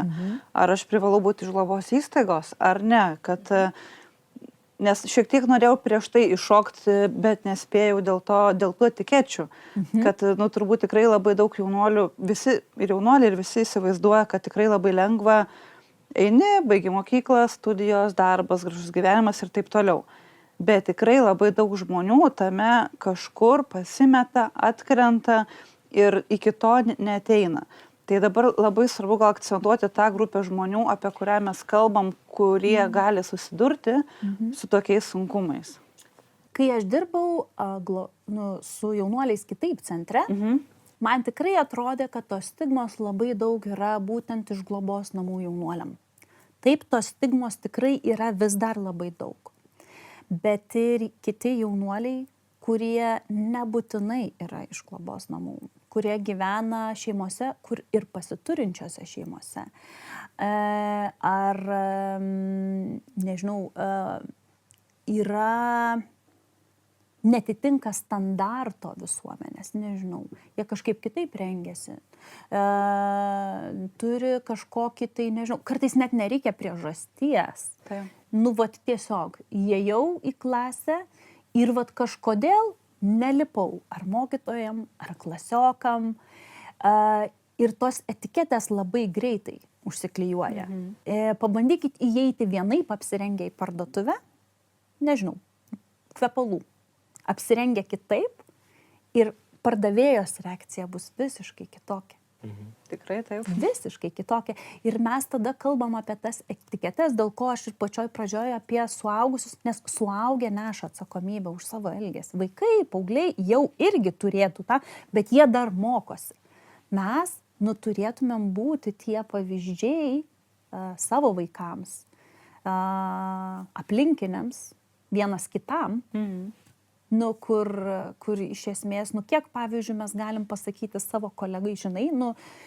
ar aš privalau būti iš globos įstaigos, ar ne, kad, nes šiek tiek norėjau prieš tai iššokti, bet nespėjau dėl tų etikečių, kad, nu, turbūt tikrai labai daug jaunuolių, visi ir jaunuoliai ir visi įsivaizduoja, kad tikrai labai lengva eini, baigi mokyklą, studijos, darbas, gražus gyvenimas ir taip toliau. Bet tikrai labai daug žmonių tame kažkur pasimeta, atkrenta ir iki to neateina. Tai dabar labai svarbu gal akcentuoti tą grupę žmonių, apie kurią mes kalbam, kurie gali susidurti su tokiais sunkumais. Kai aš dirbau su jaunuoliais kitaip centre, man tikrai atrodė, kad tos stigmos labai daug yra būtent iš globos namų jaunuoliam. Taip, tos stigmos tikrai yra vis dar labai daug. Bet ir kiti jaunuoliai, kurie nebūtinai yra iš globos namų, kurie gyvena šeimose, kur ir pasiturinčiose šeimose. Ar, nežinau, yra netitinka standarto visuomenės, nežinau, jie kažkaip kitaip rengiasi, turi kažkokį tai, nežinau, kartais net nereikia priežasties. Taip. Nu, vat tiesiog, įėjau į klasę ir vat kažkodėl nelipau ar mokytojam, ar klasiokam, ir tos etiketės labai greitai užsiklijuoja. Pabandykit įeiti vienaip apsirengę į parduotuvę, nežinau, kvepalų. Apsirengę kitaip ir pardavėjos reakcija bus visiškai kitokia. Tikrai taip. Visiškai kitokia. Ir mes tada kalbam apie tas etiketes, dėl ko aš ir pačioj pradžioje apie suaugusius, nes suaugę neša atsakomybę už savo elgesį. Vaikai, paaugliai jau irgi turėtų tą, bet jie dar mokosi. Mes, turėtumėm būti tie pavyzdžiai savo vaikams, aplinkiniams, vienas kitam, kur iš esmės, kiek pavyzdžiui mes galim pasakyti savo kolegai, žinai,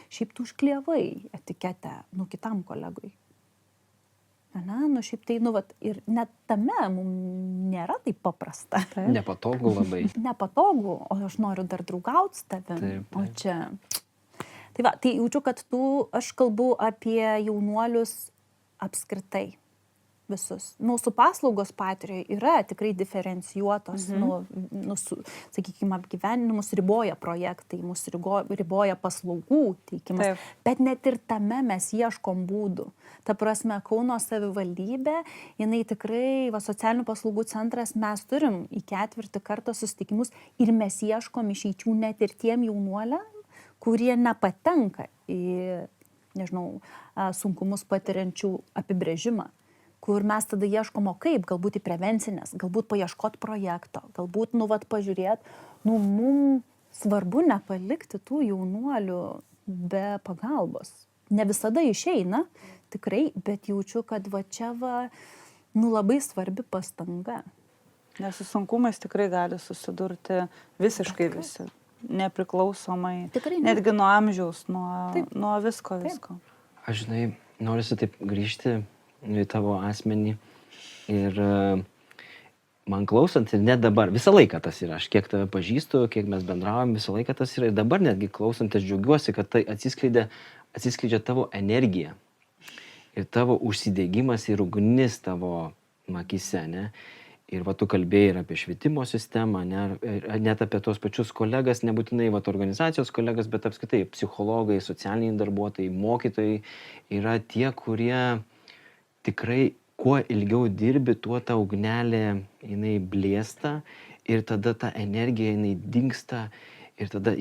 šiaip tu užklievai etiketę, kitam kolegai. Šiaip tai, ir net tame mums nėra taip paprasta. Nepatogu labai. Nepatogu, o aš noriu dar draugauti su tavim. Taip. O čia. Tai jaučiu, kad aš kalbu apie jaunuolius apskritai. Visus. Mūsų paslaugos Patrijoje yra tikrai diferencijuotos, sakykime, apgyvendinimus riboja projektai, mūsų riboja paslaugų teikimas, Taip. Bet net ir tame mes ieškom būdų. Ta prasme, Kauno savivaldybė, jinai tikrai, socialinių paslaugų centras, mes turim į 4 kartą susitikimus ir mes ieškom išeičių net ir tiem jaunuoliam, kurie nepatenka į, nežinau, sunkumus patiriančių apibrėžimą. Kur mes tada ieškom, kaip, galbūt į prevencinės, galbūt paieškot projekto, galbūt, pažiūrėt, mums svarbu nepalikti tų jaunuolių be pagalbos. Ne visada išeina, tikrai, bet jaučiu, kad čia labai svarbi pastanga. Nes su sunkumais tikrai gali susidurti visiškai visi, nepriklausomai, Tikrai ne. netgi nuo amžiaus, nuo visko. Aš, žinai, norisi taip grįžti į tavo asmenį ir man klausant, ir net dabar, visą laiką tas yra, aš kiek tave pažįstu, kiek mes bendraujam, visą laiką tas yra ir dabar netgi klausant, aš džiaugiuosi, kad tai atsiskleidžia tavo energija ir tavo užsidegimas ir ugnis tavo akyse, ne? Ir tu kalbėjai ir apie švietimo sistemą, ne? Net apie tos pačius kolegas, nebūtinai organizacijos kolegas, bet apskritai psichologai, socialiniai darbuotojai, mokytojai yra tie, kurie tikrai kuo ilgiau dirbi, tuo ta ugnelė jinai blėsta ir tada ta energija jinai dingsta ir tada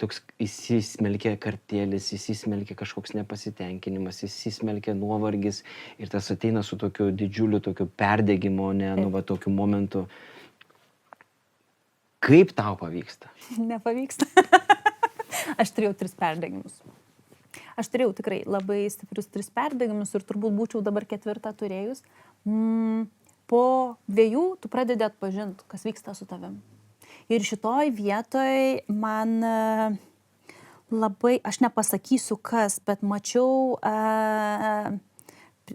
toks įsismelkia kartėlis, įsismelkia kažkoks nepasitenkinimas, įsismelkia nuovargis ir tas ateina su tokiu didžiuliu tokiu perdegimo, tokiu momentu. Kaip tau pavyksta? Nepavyksta. Aš turėjau 3 perdegimus. Aš turėjau tikrai labai stiprius 3 perdegimus ir turbūt būčiau dabar 4 turėjus. Po 2 tu pradedi atpažinti, kas vyksta su tavim. Ir šitoj vietoj man labai, aš nepasakysiu kas, bet mačiau,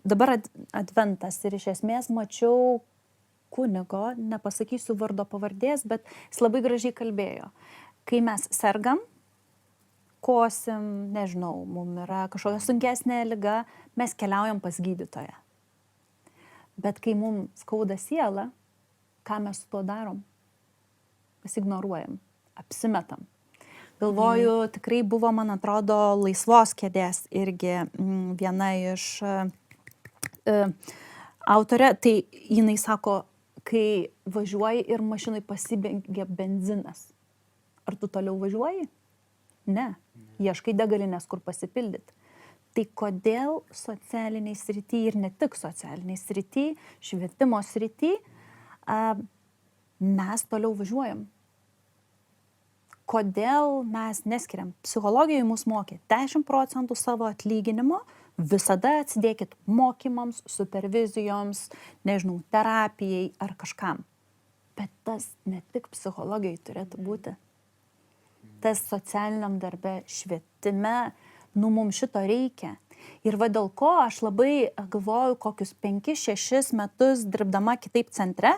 dabar adventas ir iš esmės mačiau kunigo, nepasakysiu vardo pavardės, bet jis labai gražiai kalbėjo. Kai mes sergam, kosim, nežinau, mums yra kažkokia sunkesnė liga, mes keliaujam pas gydytoją. Bet kai mums skauda sielą, ką mes su tuo darom? Mes ignoruojam, apsimetam. Galvoju, tikrai buvo, man atrodo, Laisvos kėdės irgi viena iš autorė. Tai jinai sako, kai važiuoji ir mašinai pasibaigia benzinas. Ar tu toliau važiuoji? Ne. Ieškai degalinės, kur pasipildyti. Tai kodėl socialiniai srity ir ne tik socialiniai srity, švietimo srity, mes toliau važiuojam? Kodėl mes neskiriam? Psichologijoje mus mokė 10% savo atlyginimo, visada atsidėkit mokymams, supervizijoms, nežinau, terapijai ar kažkam. Bet tas ne tik psichologijai turėtų būti. Tas socialiniam darbe, švietime, mums šito reikia. Ir va dėl ko aš labai galvoju, kokius 5-6 metus dirbdama kitaip centre,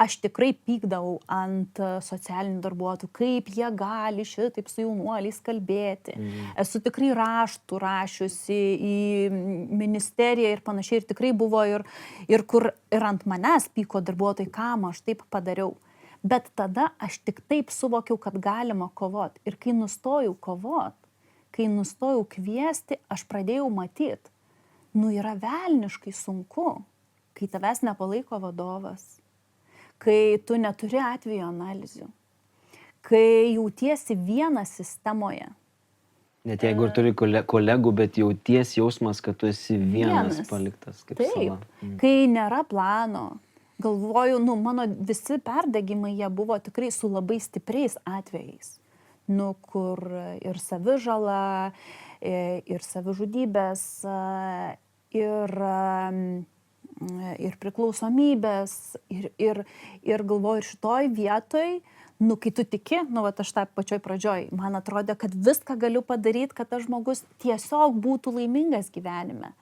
aš tikrai pykdavau ant socialinių darbuotojų, kaip jie gali šitaip su jaunuoliais kalbėti. Esu tikrai raštų rašiusi į ministeriją ir panašiai, ir tikrai buvo ir kur ir ant manęs pyko darbuotojai, kam aš taip padariau. Bet tada aš tik taip suvokiau, kad galima kovot. Ir kai nustojau kovot, kai nustojau kviesti, aš pradėjau matyti, yra velniškai sunku, kai tavęs nepalaiko vadovas, kai tu neturi atvejo analizių, kai jautiesi vienas sistemoje. Net jeigu ir turi kolegų, bet jauties jausmas, kad tu esi vienas paliktas kaip sala. Taip, kai nėra plano. Galvoju, mano visi perdegimai, jie buvo tikrai su labai stipriais atvejais. Kur ir savižala, ir savižudybės, ir priklausomybės, ir galvoju, ir šitoj vietoj, kai tu tiki, aš tą pačioj pradžioj, man atrodė, kad viską galiu padaryti, kad tas žmogus tiesiog būtų laimingas gyvenime.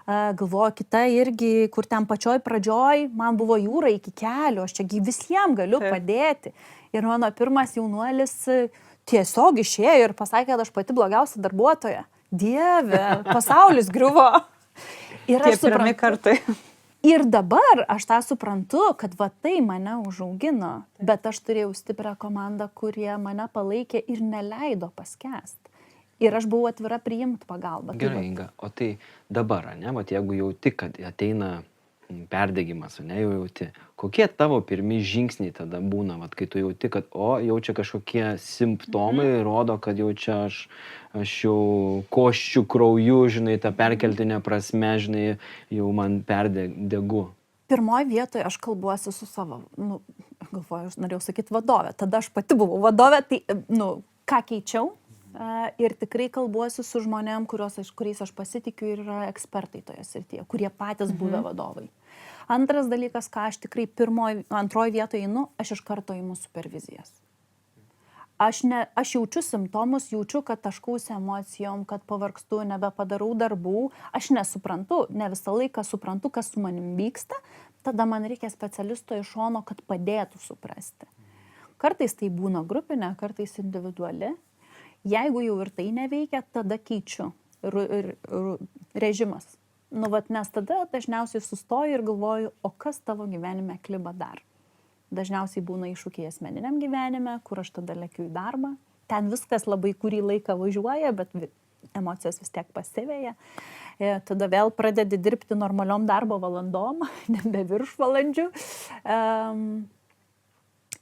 Galvoju, kita irgi, kur ten pačioj pradžioj, man buvo jūra iki kelių, aš čia visiems galiu padėti. Ir mano pirmas jaunuolis tiesiog išėjo ir pasakė, kad aš pati blogiausia darbuotoja. Dieve, pasaulis griuvo. Ir aš suprantu kartai. Ir dabar aš tą suprantu, kad va tai mane užaugino, bet aš turėjau stiprią komandą, kurie mane palaikė ir neleido paskęst. Ir aš buvau atvira priimti pagalbą. Gerai, Inga, o tai dabar, jeigu jauti, kad ateina perdegimas, jau jauti, kokie tavo pirmi žingsniai tada būna, kai tu jauti, kad jau čia kažkokie simptomai rodo, kad jau čia aš jau koščiu krauju, žinai, tą perkeltinę prasme, žinai, jau man perdegu. Pirmoje vietoje aš kalbuosi su savo, galvoju, aš norėjau sakyti vadovė, tada aš pati buvau vadovė, tai, ką keičiau? Ir tikrai kalbuosi su žmonėm, kuriais aš pasitikiu ir yra ekspertai toje srityje, kurie patys buvę vadovai. Antras dalykas, ką aš tikrai antroje vietoje einu, aš iš karto imu supervizijas. Aš jaučiu simptomus, jaučiu, kad taškausi emocijom, kad pavargstu, nebepadarau darbų, aš nesuprantu, ne visą laiką suprantu, kas su manim vyksta, tada man reikia specialisto iš šono, kad padėtų suprasti. Kartais tai būna grupinė, kartais individuali. Jeigu jau ir tai neveikia, tada keičiu režimas. Nes tada dažniausiai sustoju ir galvoju, o kas tavo gyvenime kliba dar. Dažniausiai būna iššūkiai asmeniniam gyvenime, kur aš tada lekiu į darbą. Ten viskas labai kurį laiką važiuoja, bet emocijos vis tiek pasiveja. Tada vėl pradedi dirbti normaliom darbo valandom, nebe viršvalandžių.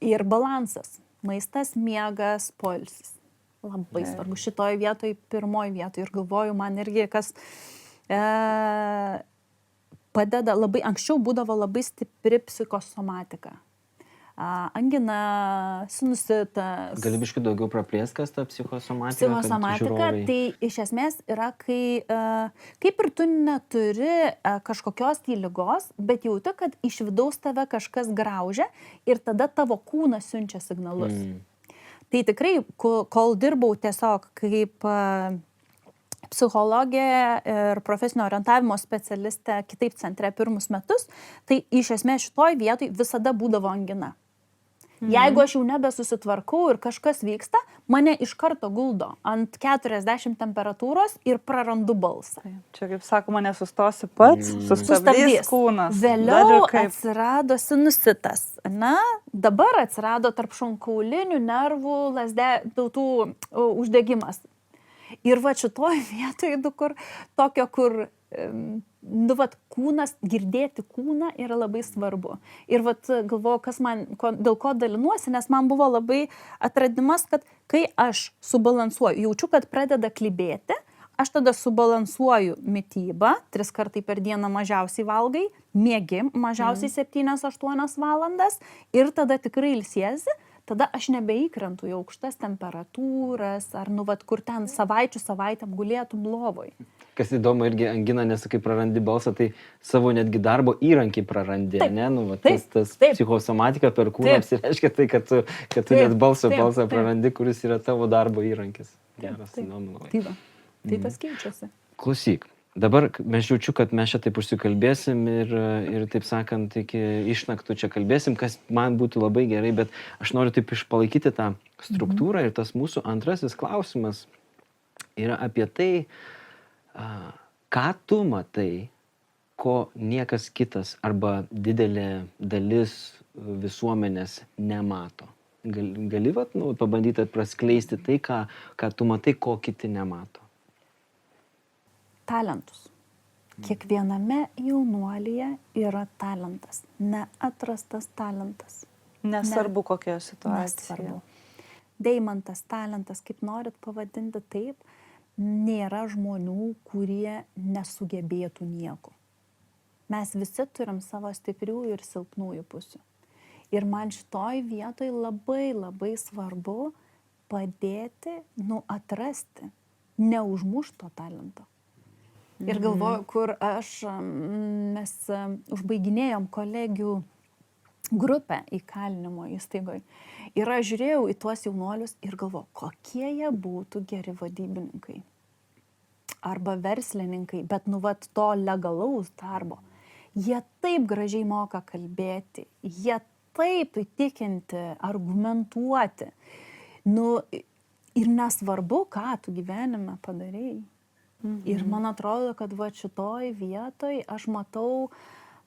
Ir balansas. Maistas, miegas, poilsis. Labai svarbu. Šitoj vietoj, pirmoj vietoj. Ir galvoju, man irgi kas padeda, anksčiau būdavo labai stipri psichosomatika. angina, sinusitas. Gali biškai daugiau praplėsti, kas ta psichosomatika? kad Psichosomatika žiūrovai- tai iš esmės yra, kai kaip ir tu neturi kažkokios tai ligos, bet jauti, kad iš vidaus tave kažkas graužia ir tada tavo kūnas siunčia signalus. Tai tikrai, kol dirbau tiesiog kaip psichologė ir profesinio orientavimo specialistė kitaip centre pirmus metus, tai iš esmės šitoj vietoj visada būdavo angina. Jeigu aš jau nebesusitvarkau ir kažkas vyksta, mane iš karto guldo ant 40 temperatūros ir prarandu balsą. Čia, kaip sakoma, nesustosi pats, sustabdys kūnas. Vėliau atsirado sinusitas. Na, dabar atsirado tarp šonkaulinių nervų tų uždegimas. Ir va šitoj vietoj, kur kūnas, girdėti kūną yra labai svarbu. Ir galvoju, dėl ko dalinuosi, nes man buvo labai atradimas, kad kai aš subalansuoju, jaučiu, kad pradeda klibėti, aš tada subalansuoju mitybą, 3 kartai per dieną mažiausiai valgai, miegi mažiausiai 7-8 valandas ir tada tikrai ilsiesi. Tada aš nebeįkrentu į aukštas temperatūras, ar kur ten savaitėm gulėtum lovoj. Kas įdomu, irgi angina, nes kai prarandi balsą, tai savo netgi darbo įrankį prarandi, taip, ne? Tas taip. psichosomatika per kūną apsireiškia tai, kad tu net balsą prarandi, kuris yra tavo darbo įrankis. Geras, įdomu labai. Tai va, tai tas keičiasi. Klausyk. Dabar mes jaučiu, kad mes čia taip užsikalbėsim ir taip sakant, iki išnaktų čia kalbėsim, kas man būtų labai gerai, bet aš noriu taip išpalaikyti tą struktūrą ir tas mūsų antrasis klausimas yra apie tai, ką tu matai, ko niekas kitas arba didelė dalis visuomenės nemato. Gali pabandyti praskleisti tai, ką tu matai, ko kiti nemato. Talentus. Kiekviename jaunuolyje yra talentas, neatrastas talentas. Nesvarbu, kokia situacija. Nesvarbu. Deimantas, talentas, kaip norit pavadinti taip, nėra žmonių, kurie nesugebėtų nieko. Mes visi turim savo stipriųjų ir silpnųjų pusių. Ir man šitoj vietoj labai labai svarbu padėti, atrasti, neužmušto talento. Ir galvoju, kur mes užbaiginėjom kolegių grupę įkalinimo įstaigoje. Ir aš žiūrėjau į tuos jaunuolius ir galvoju, kokie jie būtų geri vadybininkai. Arba verslininkai, bet to legalaus darbo. Jie taip gražiai moka kalbėti, jie taip įtikinti, argumentuoti. Ir nesvarbu, ką tu gyvenime padarei. Ir man atrodo, kad šitoj vietoj aš matau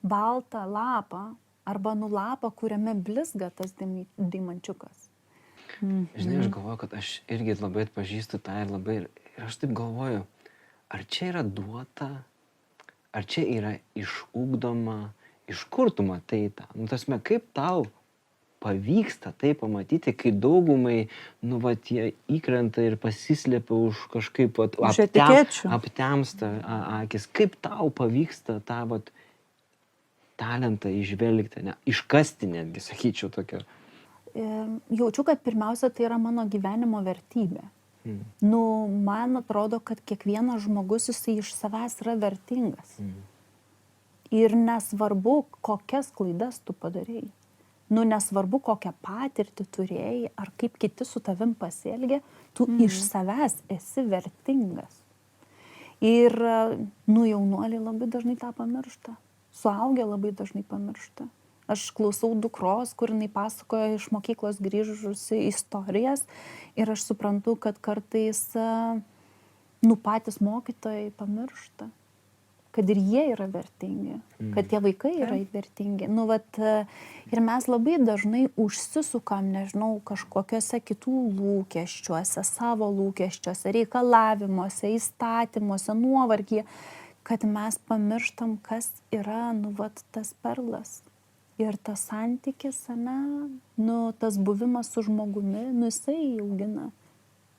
baltą lapą arba lapą, kuriame blizga tas deimančiukas. Žinai, aš galvoju, kad aš irgi labai atpažįstu tą ir aš taip galvoju, ar čia yra duota, ar čia yra išugdoma, iš kur tu matai tą? Tasme, kaip tau pavyksta tai pamatyti, kai daugumai, jie įkrenta ir pasislėpia už kažkaip aptemsta akis. Kaip tau pavyksta tą talentą išvelgti, iškasti netgi, sakyčiau tokio? Jaučiu, kad pirmiausia, tai yra mano gyvenimo vertybė. Man atrodo, kad kiekvienas žmogus jisai iš savęs yra vertingas. Ir nesvarbu, kokias klaidas tu padarei. Nesvarbu, kokią patirtį turėjai, ar kaip kiti su tavim pasielgė, tu iš savęs esi vertingas. Ir jaunuoliai labai dažnai tą pamiršta. Suaugę labai dažnai pamiršta. Aš klausau dukros, kur jinai pasakoja iš mokyklos grįžusi istorijas ir aš suprantu, kad kartais patys mokytojai pamiršta, kad ir jie yra vertingi, kad tie vaikai yra vertingi. Ir mes labai dažnai užsisukam, nežinau, kažkokiuose kitų lūkesčiuose, savo lūkesčiuose, reikalavimuose, įstatymuose, nuovargyje, kad mes pamirštam, kas yra, tas perlas. Ir tas santykis, tas buvimas su žmogumi, jisai augina.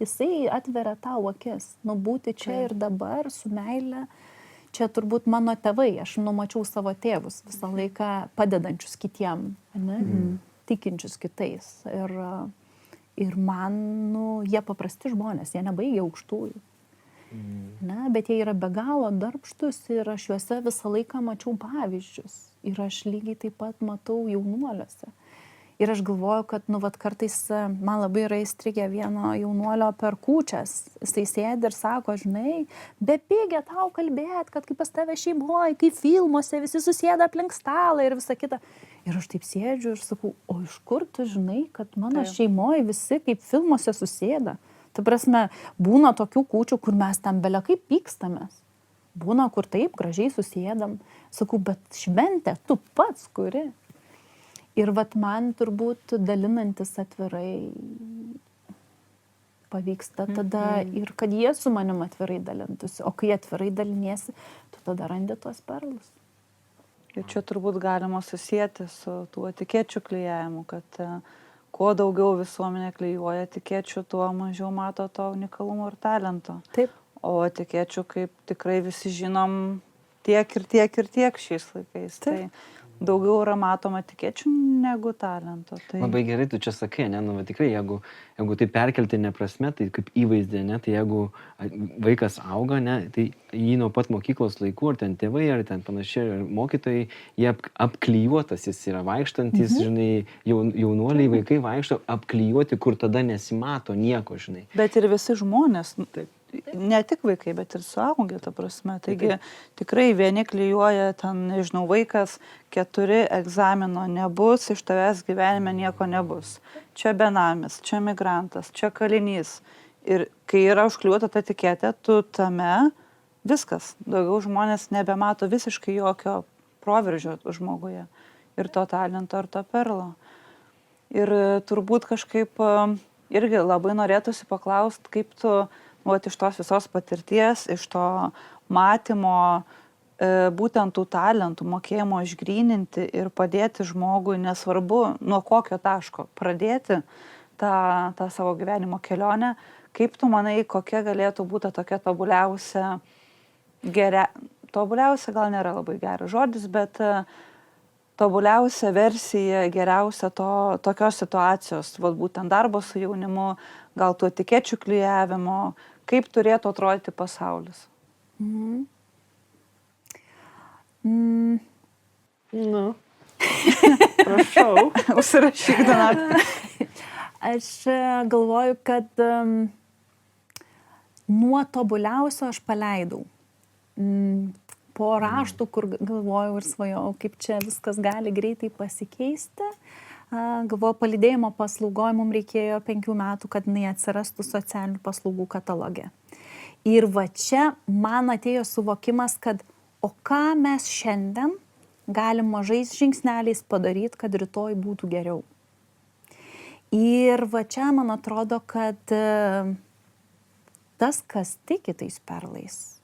Jisai atveria tau akis, būti čia ir dabar su meile. Čia turbūt mano tėvai, aš mačiau savo tėvus visą laiką padedančius kitiem. tikinčius kitais. Ir man, jie paprasti žmonės, jie nebaigia aukštųjų. Na, bet jie yra be galo darbštus ir aš juose visą laiką mačiau pavyzdžius. Ir aš lygiai taip pat matau jaunuoliuose. Ir aš galvoju, kad, kartais man labai yra įstrigę vieno jaunuolio per kūčias. Jisai sėdi ir sako, žinai, bepigia tau kalbėt, kad kaip pas tave šeimoje, kaip filmuose, visi susėda aplink stalą ir visa kita. Ir aš taip sėdžiu ir sakau, o iš kur tu žinai, kad mano šeimoje visi kaip filmuose susėda? Ta prasme, būna tokių kūčių, kur mes ten belia kaip pykstamės. Būna, kur taip gražiai susėdam. Sakau, bet šventę tu pats kuri. Ir man turbūt dalinantis atvirai pavyksta tada ir kad jie su manim atvirai dalintųsi. O kai atvirai daliniesi, tu tada randi tuos perlus. Ir čia turbūt galima susijęti su tuo etikečių klijavimu, kad kuo daugiau visuomenė klijuoja etikečių, tuo mažiau mato to unikalumo ir talento. Taip. O etikečių, kaip tikrai visi žinom, tiek ir tiek ir tiek šiais laikais. Taip. Tai daugiau yra matoma etikečių negu talento. Tai... Labai gerai tu čia sakai, ne, tikrai, jeigu tai perkeltinė prasme, tai kaip įvaizdė, ne, tai jeigu vaikas auga, ne, tai jį nuo pat mokyklos laikų, ar ten tėvai, ar ten panašiai, ar mokytojai, jie apklijuotas, jis yra vaikštantis, žinai, jaunuoliai vaikai vaikšto apklijuoti, kur tada nesimato nieko, žinai. Bet ir visi žmonės, ne tik vaikai, bet ir suaugę, ta prasme. Taigi tikrai vieni klijuoja, ten, nežinau, vaikas 4 egzamino nebus, iš tavęs gyvenime nieko nebus. Čia benamis, čia migrantas, čia kalinys. Ir kai yra užklijuota ta etiketė, tu tame viskas. Daugiau žmonės nebemato visiškai jokio proveržio žmoguje. Ir to talento, ir to perlo. Ir turbūt kažkaip irgi labai norėtųsi paklausti, kaip tu iš tos visos patirties, iš to matymo, būtent tų talentų, mokėjimo išgryninti ir padėti žmogui, nesvarbu nuo kokio taško pradėti tą savo gyvenimo kelionę, kaip tu manai, kokia galėtų būti tokia tobuliausia, tobuliausia gal nėra labai geras žodis, bet tobuliausia versija, geriausia tokios situacijos, būtent darbo su jaunimu, gal tų etikečių klijavimo, kaip turėtų atrodyti pasaulis? Prašau, užsirašyk, Donata. Aš galvoju, kad nuo tobuliausio aš paleidau. Po raštų, kur galvojau ir svajojau, kaip čia viskas gali greitai pasikeisti. Galvoju, palydėjimo paslaugoj mums reikėjo 5 metų, kad jinai atsirastų socialinių paslaugų kataloge. Ir va čia man atėjo suvokimas, kad o ką mes šiandien galim mažais žingsneliais padaryti, kad rytoj būtų geriau. Ir va čia man atrodo, kad tas, kas tiki tais perlais,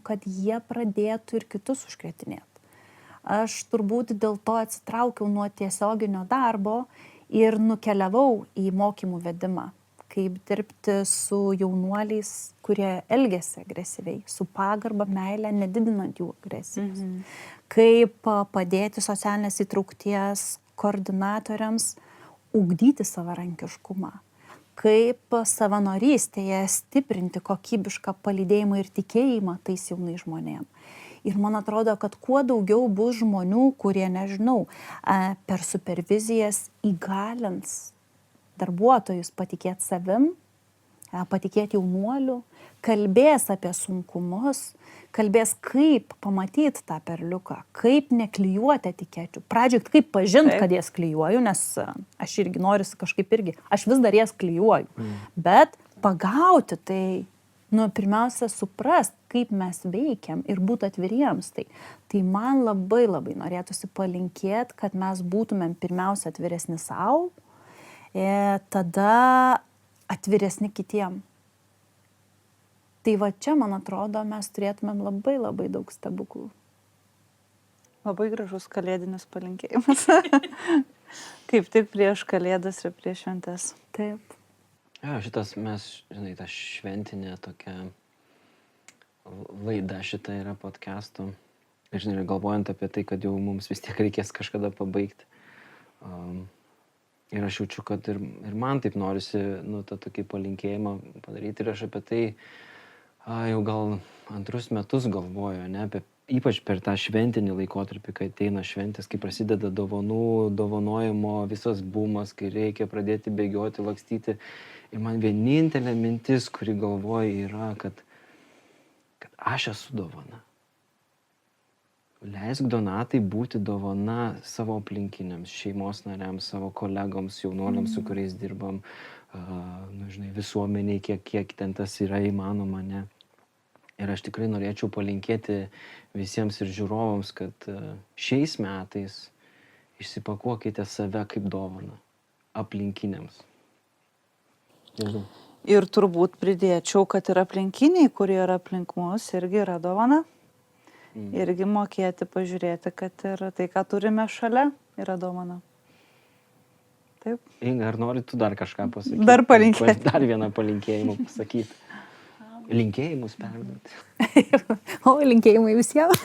kad jie pradėtų ir kitus užkretinėti. Aš turbūt dėl to atsitraukiau nuo tiesioginio darbo ir nukeliavau į mokymų vedimą, kaip dirbti su jaunuoliais, kurie elgiasi agresyviai, su pagarba, meile, nedidinant jų agresijos. Kaip padėti socialinės įtraukties koordinatoriams ugdyti savarankiškumą. Kaip savanorystėje stiprinti kokybišką palydėjimą ir tikėjimą tais jaunais žmonėm. Ir man atrodo, kad kuo daugiau bus žmonių, kurie, nežinau, per supervizijas įgalins darbuotojus patikėti savim, patikėti jaunuoliu, kalbės apie sunkumus, kalbės kaip pamatyti tą perliuką, kaip neklijuoti etikečių. Pradžioj kaip pažinti, kad jas klijuoju, nes aš irgi noriu kažkaip irgi, aš vis dar jas klijuoju. Bet pagauti tai, pirmiausia, suprast, kaip mes veikiam ir būti atviriems. Tai man labai labai norėtųsi palinkėti, kad mes būtumėm pirmiausia atviresni sau, tada atviresni kitiem. Tai va čia, man atrodo, mes turėtumėm labai labai daug stebuklų. Labai gražus kalėdinis palinkėjimas. Kaip tik prieš kalėdas ir prieš šventes. Taip. Ja, šitas mes, žinai, ta šventinė tokia laida šita yra podcastų. Ir, žinai, galvojant apie tai, kad jau mums vis tiek reikės kažkada pabaigti. Ir aš jaučiu, kad ir man taip norisi, tą tokį palinkėjimą padaryti. Ir aš apie tai jau gal 2 metus galvoju, ne, ypač per tą šventinį laikotarpį, kai ateina šventės, kai prasideda dovanojimo visas bumas, kai reikia pradėti bėgioti, lakstyti. Ir man vienintelė mintis, kuri galvoju, yra, kad aš esu dovana. Leisk, Donatai, būti dovana savo aplinkiniams, šeimos nariams, savo kolegoms, jaunuoliams, su kuriais dirbam, visuomeniai, kiek ten tas yra įmanoma, ne. Ir aš tikrai norėčiau palinkėti visiems ir žiūrovams, kad šiais metais išsipakuokite save kaip dovaną aplinkiniams. Nežinau. Ir turbūt pridėčiau, kad ir aplinkiniai, kurie yra aplink mus, irgi yra dovana. Irgi mokėti pažiūrėti, kad ir tai, ką turime šalia, yra dovana. Taip. Inga, ar nori tu dar kažką pasakyti? Dar palinkėti. Dar vieną palinkėjimą pasakyti. Linkėjimus perduoti. O, linkėjimai visiems.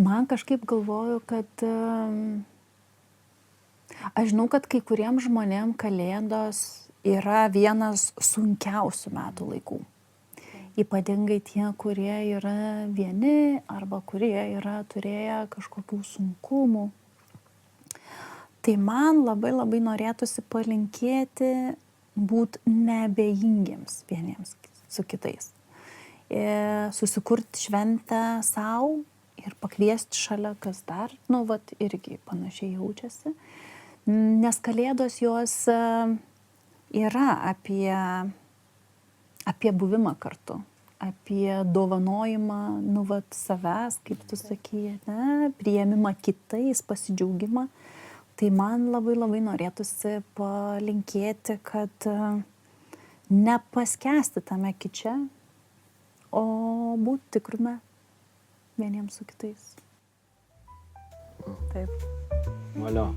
Man kažkaip galvoju, kad aš žinau, kad kai kuriems žmonėms Kalėdos yra vienas sunkiausių metų laikų. Ypatingai tie, kurie yra vieni arba kurie yra turėję kažkokių sunkumų. Tai man labai norėtųsi palinkėti būti neabejingiems vieniems su kitais. Susikurti šventę savo ir pakviesti šalia, kas dar, irgi panašiai jaučiasi. Nes Kalėdos jos yra apie buvimą kartu, apie dovanojimą, savęs, kaip tu sakei, ne, priėmimą kitais, pasidžiaugimą. Tai man labai norėtųsi palinkėti, kad nepaskęsti tame kiče, o būti tikrume vieniems su kitais. Taip. Valio.